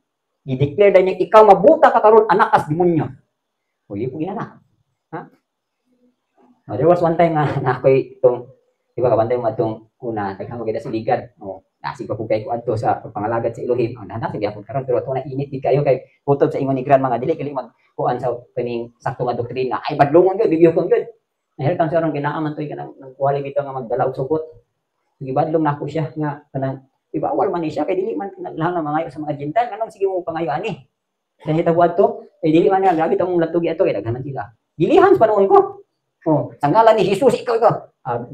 I-declare na niya, ikaw mabuta ka karon anak as demonyo. O, yun po ginana. Ha? There was one time na ako'y itong, di ba, kabantay mo itong una, naghang maganda sa ligad. O, nasig pa po kayo kuanto sa pagpangalagad sa Elohim. Ang nasig ako karon pero ito na init di kayo kay putob sa ingon ni Gran mga dili kali magkuan sa kaning sakto nga doktrina. Ay, badlungon gyud, bibiyo ko gyud. Na here comes karon kinaaman toy kanang kuwali bitaw nga magdala og sugot. Sige, badlong na ako siya nga kanang ibawal man ni siya kay dili man lang mangayo sa mga Gentile kanang sige mo pangayo ani. Sa hitawad to, dili man nga grabe tong latugi ato kay daghan sila. Gilihan sa panahon ko. Oh, sa ngalan ni Jesus ikaw.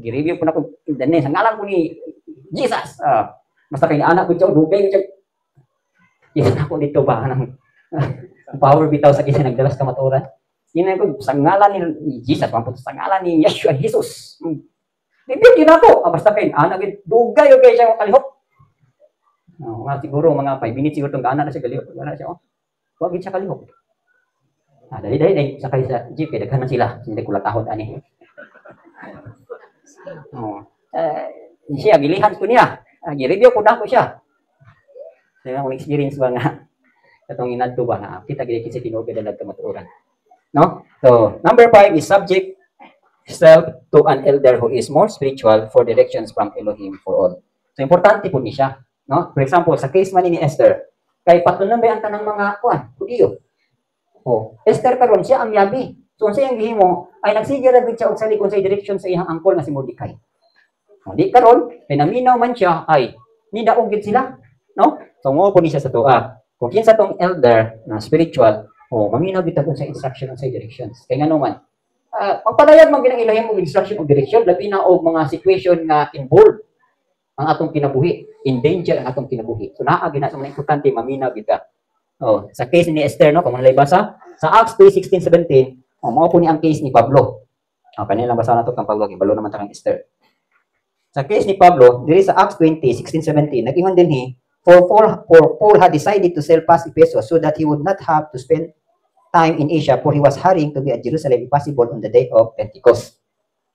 Gi-review ko na ko dani sa ngalan ko ni Jesus. Basta kay anak ko siya dugay siya. Yan ako dito ba nang power bitaw sa kisa nagdalas kamaturan. Yan ko sa ngalan ni Jesus, sa ngalan ni Yeshua Jesus. Review din ako. Basta kay anak dugay okay siya kalihok. Mga siguro mga 5 minutes siguro tong ana na siya galihok. Wala siya Wag siya kalihok. Dali sakay sa jeep kay daghan man sila. Hindi ko latahod ani. Siya gilihan ko niya. Gi-review ko na ko siya. Kaya akong experience ba nga katong inadto ba na kita gid kinsa tinuod dalag kamatuoran. No? So, number 5 is subject self to an elder who is more spiritual for directions from Elohim for all. So, importante po ni siya. No? For example, sa case man ni Esther, kay patunon ba ang tanang mga Hudiyo? Esther karon siya ang yabi. So, unsa yang gihimo ay nagsigara gid siya og salig unsay direction sa iyang angkol nga si Mordecai. Di karon, kay naminaw man siya ay nidaog gid sila, no? So mo po ni siya sa tuwa. Kung kinsa tong elder na spiritual, maminaw gid sa instruction sa directions. Kay ngano man, pagpadayag man ginang Elohim og instruction og direction labi na og mga situation nga involved ang atong kinabuhi, in danger ang atong kinabuhi. So naa gina sa mga importante maminaw gid ka. Sa case ni Esther, no, kung nalay basa sa Acts 3:16-17, mao po ni ang case ni Pablo. Kanila basa na to kang Pablo, balo naman ta kang Esther. Sa case ni Pablo, diri sa Acts 20:16-17, nag-ingon din for Paul had decided to sail past Ephesus so that he would not have to spend time in Asia, for he was hurrying to be at Jerusalem if possible on the day of Pentecost.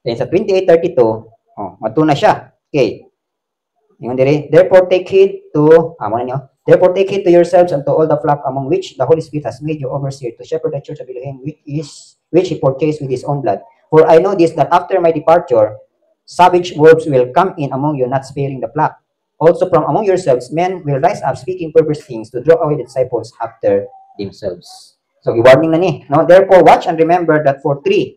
Then sa 28:32, mato na siya. Okay. Ingon diri, therefore take heed to yourselves and to all the flock among which the Holy Spirit has made you overseer to shepherd the church of Elohim which he purchased with his own blood. For I know this, that after my departure, savage wolves will come in among you, not sparing the flock. Also from among yourselves, men will rise up speaking perverse things to draw away the disciples after themselves. So, i-warning na ni. No? Therefore, watch and remember that for 3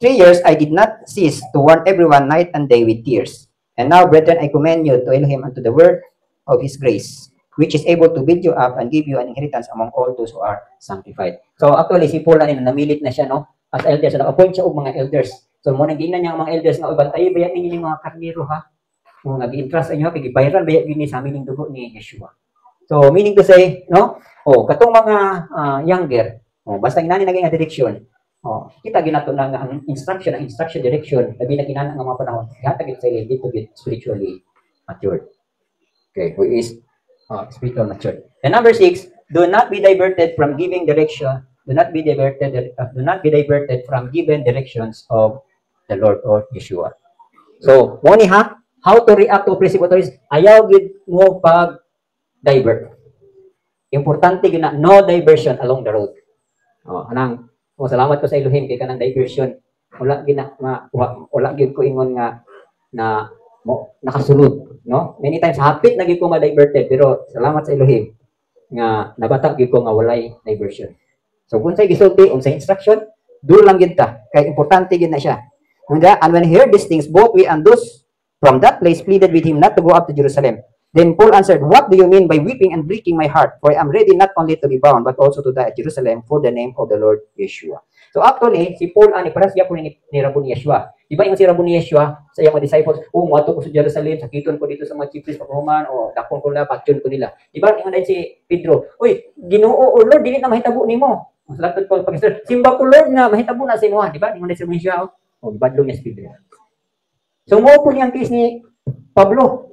years I did not cease to warn everyone night and day with tears. And now, brethren, I commend you to Elohim and to the word of his grace, which is able to build you up and give you an inheritance among all those who are sanctified. So, actually, si Paul na namilit na siya, no? As elders. So, nag-appoint siya og mga elders. So, muna ginan niya ang mga elders nga, bantayi ba yan ninyo mga karnero, ha? Kung nag-i-entrust inyo, kay viral ba yan sa aming dugo ni Yeshua. So, meaning to say, no? Katong mga younger, basta inani naging direksyon, Oh, kita ginato na nga ang instruction direction labi na kinana nga mga panahon ihatag gyud sa ila dito gyud spiritually matured. Okay, who is spiritual matured. And number 6, do not be diverted from giving direction. Do not be diverted from given directions of the Lord or Yeshua. So, mo ni ha, how to react to oppressive authorities? Ayaw gid mo pag divert. Importante gyud na no diversion along the road. Anang salamat ko sa Elohim kay kanang diversion. Wala gyud wala gyud ko ingon nga na nakasulod, no? Many times hapit na gyud ko ma-diverted pero salamat sa Elohim nga nabata gyud ko nga walay diversion. So kung say gisulti unsay instruction, do lang gyud ta kay importante gyud na siya. And when he heard these things, both we and those from that place pleaded with him not to go up to Jerusalem. Then Paul answered, "What do you mean by weeping and breaking my heart? For I am ready not only to be bound, but also to die at Jerusalem for the name of the Lord Yeshua." So actually, si Paul ani para siya po ni Rabbi Yeshua. Di ba yung si Rabbi Yeshua sa iyang mga disciples, mato ko sa Jerusalem, sakiton ko dito sa mga chief priests paghuman, dakon ko na, patyon ko nila. Di ba yung si Pedro, Ginoo o Lord, dili na mahitabo nimo. Salamat po pag-sir. Simba ko Lord nga mahitabo na sa imo, di ba? Yung si Rabbi Yeshua, badlo niya si Pedro. So mo po niyang case ni Pablo.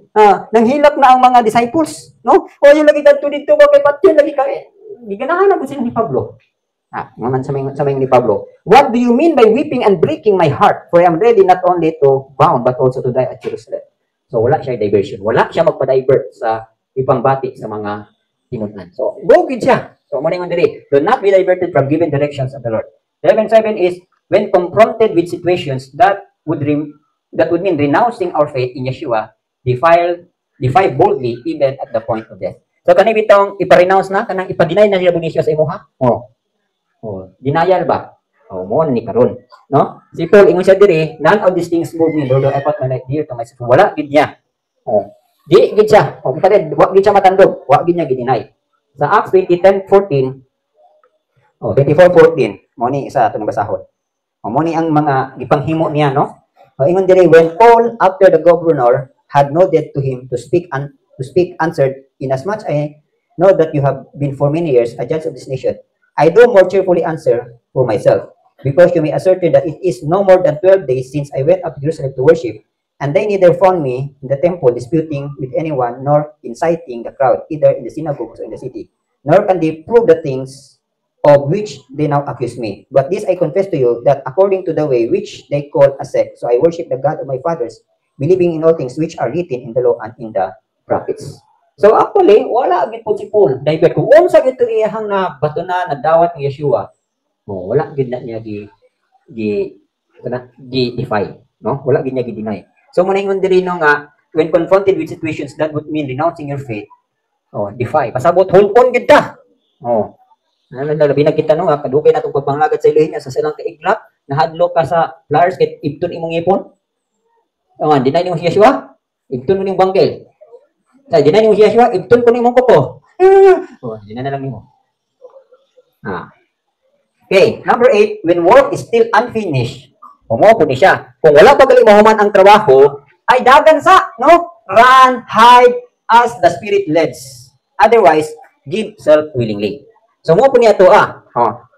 Nanghilak na ang mga disciples, no? Yung lagi kadto dito kay patyon lagi kay giganahan na po sila ni Pablo. Naman sa may ni Pablo. What do you mean by weeping and breaking my heart? For I am ready not only to bound but also to die at Jerusalem. So wala siya diversion. Wala siya magpa-divert sa ibang bati sa mga tinudnan. So go gid siya. So mo ningon diri, do not be diverted from given directions of the Lord. 11:7 is when confronted with situations that would mean renouncing our faith in Yeshua, defy boldly even at the point of death. So kani bitong ipa-renounce na kanang ipa-deny na niya Yeshua sa imuha. Denial ba? Mo ni karon, no? Si Paul ingon siya diri, none of these things move me, Lord, I put my life dear to myself. Wala gid niya. Di gid siya. Kapatid, wa gid siya matandog, wa gid niya gidinay. Sa Acts 20:10-14, 24:14, mo ni isa ato basahon. Mo ni ang mga gipanghimo niya, no? Ingon diri, when Paul after the governor had nodded to him to speak answered, inasmuch I know that you have been for many years a judge of this nation, I do more cheerfully answer for myself, because you may ascertain that it is no more than 12 days since I went up to Jerusalem to worship, and they neither found me in the temple disputing with anyone, nor inciting the crowd, either in the synagogues or in the city. Nor can they prove the things of which they now accuse me. But this I confess to you, that according to the way which they call a sect, so I worship the God of my fathers, believing in all things which are written in the law and in the prophets. So actually, wala gid po si Paul. Divert kung unsa gid iyahang na batuna na dawat ni Yeshua. Wala gid na niya defy, no? Wala gid niya gi-deny. So mo ningon diri no nga when confronted with situations that would mean renouncing your faith, defy. Pasabot hold on gid ta. Labi na kita no nga kadugay natong pagpanglagad sa Elohim sa silang kaiglap, nahadlok ka sa flowers kay ibton imong ipon. Deny nimo si Yeshua, ibton mo ning banggel. Sa deny nimo si Yeshua, ibton ko nimong kuko. Deny na lang nimo. Okay, number 8, when work is still unfinished, mo po ni siya. Kung wala pa gali mahuman ang trabaho, ay dagan sa, no? Run, hide as the Spirit leads. Otherwise, give self willingly. So mo po niya to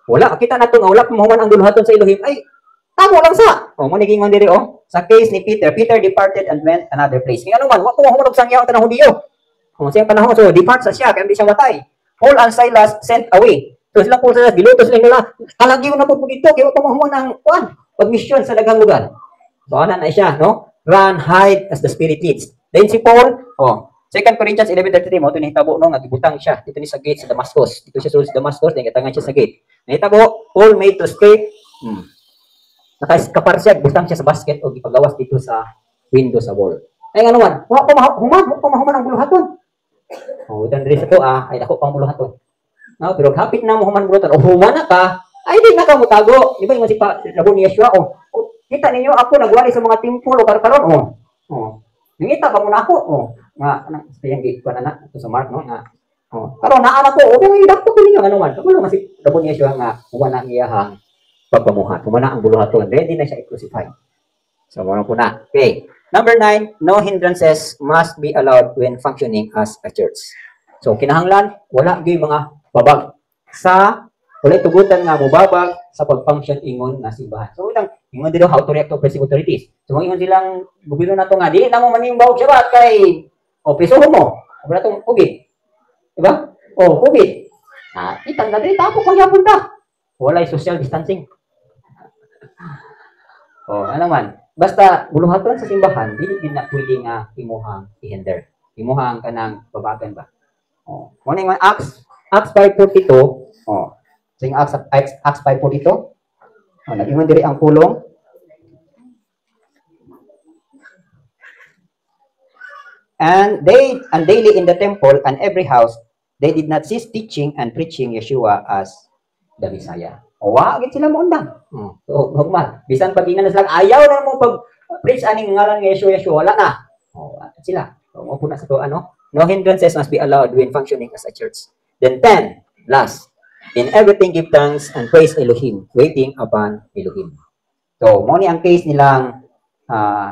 wala kita na to nga wala pa mahuman ang duluhaton sa Elohim, ay tamo lang sa. Mo nigingon diri sa case ni Peter departed and went another place. Ngano man, wa ko mahuman og sangyaw tanang Hudiyo. Siyang panahon, so depart sa siya kaya hindi siya matay. Paul and Silas sent away. So sila Paul sa gilutos nila, kalagyo na po dito kaya wa pa mahuman ang pag-mission sa daghang lugar. So ana na siya, no? Run, hide as the Spirit leads. Then si Paul, 2 Corinthians 11:33 mo to nahitabo no nga gibutang siya dito ni sa gate sa Damascus. Dito siya sulod sa Damascus, then gitangan siya sa gate. Nahitabo, Paul made to escape. Nakaskapar siya, butang siya sa basket o gipagawas dito sa window sa wall. Ay nga naman, wa pa mahuman ang buluhaton. Utan diri sa to ay dako pang buluhaton. No, pero kapit na mahuman buluhaton o human na ka, ay di na ka mutago. Di ba yung si Rabbi ni Yeshua kita ninyo ako nagwali sa mga temple o karon nangita ba mo na ako nga sayang gate ko na ito sa Mark no nga karon naa na ko idakto ko ninyo ano man kamo man si Rabbi ni Yeshua nga human ang iyahang pagpamuhat. Humana ang buluhaton. Ready na siya i-crucify. So, mo na. Okay. Number 9, no hindrances must be allowed when functioning as a church. So, kinahanglan, wala gyud mga babag sa Walay tugutan nga mubabag sa pag-function ingon nga simbahan. So utang ingon dito how to react to oppressive authorities. So ingon silang gobyerno nato nga dili na mo manimbaw sabat kay opisohon mo. Wala tong COVID. Diba? COVID. Itang na dili tapo kung yapon ta. Walay social distancing. Ano man. Basta buluhaton sa simbahan, dili gid na pwede nga imuhang i-hinder. Imuhang kanang babagan ba. Muna yung Acts 5:42. So yung Acts 5:42. Nag-ingon diri ang pulong. And daily in the temple and every house, they did not cease teaching and preaching Yeshua as the Messiah. Wagit sila mo undang. Normal. Bisan pag-ingan na sila, ayaw na mo pag-preach aning ngalan ng Yeshua, wala na. Sila. Upo na sa to, no hindrances must be allowed when functioning as a church. Then 10, last. In everything give thanks and praise Elohim, waiting upon Elohim. So, mo ni ang case nilang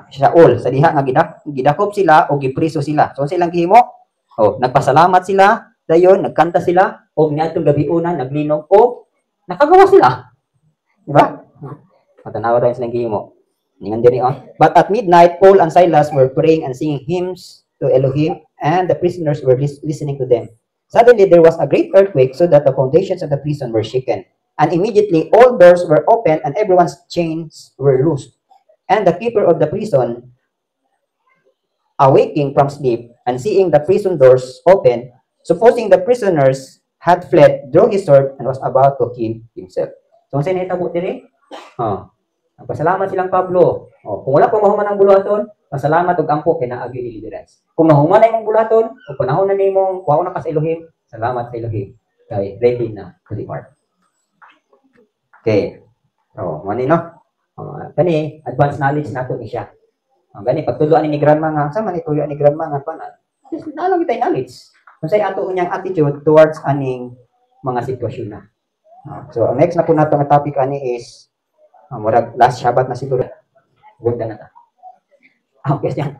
Shaul, sa diha nga gidakop sila o gipriso sila. So, silang gihimo, nagpasalamat sila, dayon, nagkanta sila, o niadtong gabiunan, naglinog, o nakagawa sila. Diba? Matanawa tayo silang gihimo. Ningan diri But at midnight, Paul and Silas were praying and singing hymns to Elohim, and the prisoners were listening to them. Suddenly, there was a great earthquake, so that the foundations of the prison were shaken. And immediately, all doors were opened, and everyone's chains were loosed. And the keeper of the prison, awaking from sleep, and seeing the prison doors open, supposing the prisoners had fled, drew his sword, and was about to kill himself. So, saan nahitabo diri? Nagpasalamat silang Pablo. Kung wala pa mahuman ang buluhaton, pasalamat og ampo kay naagi deliverance. Kung nahuman na imong buluhaton, o panahon na nimong kuhaon na ka sa Elohim, salamat sa Elohim kay ready na to depart. Okay. Mani kani advanced knowledge nato ni siya. Gani pagtuluan ni grandma nga sa man ituyo ni grandma nga pana. Nalang kitay knowledge. Unsay ato unyang attitude towards aning mga sitwasyon na. So ang next na po nato nga topic ani is murag last Shabbat na siguro. Gunda na ta. Okay, yan.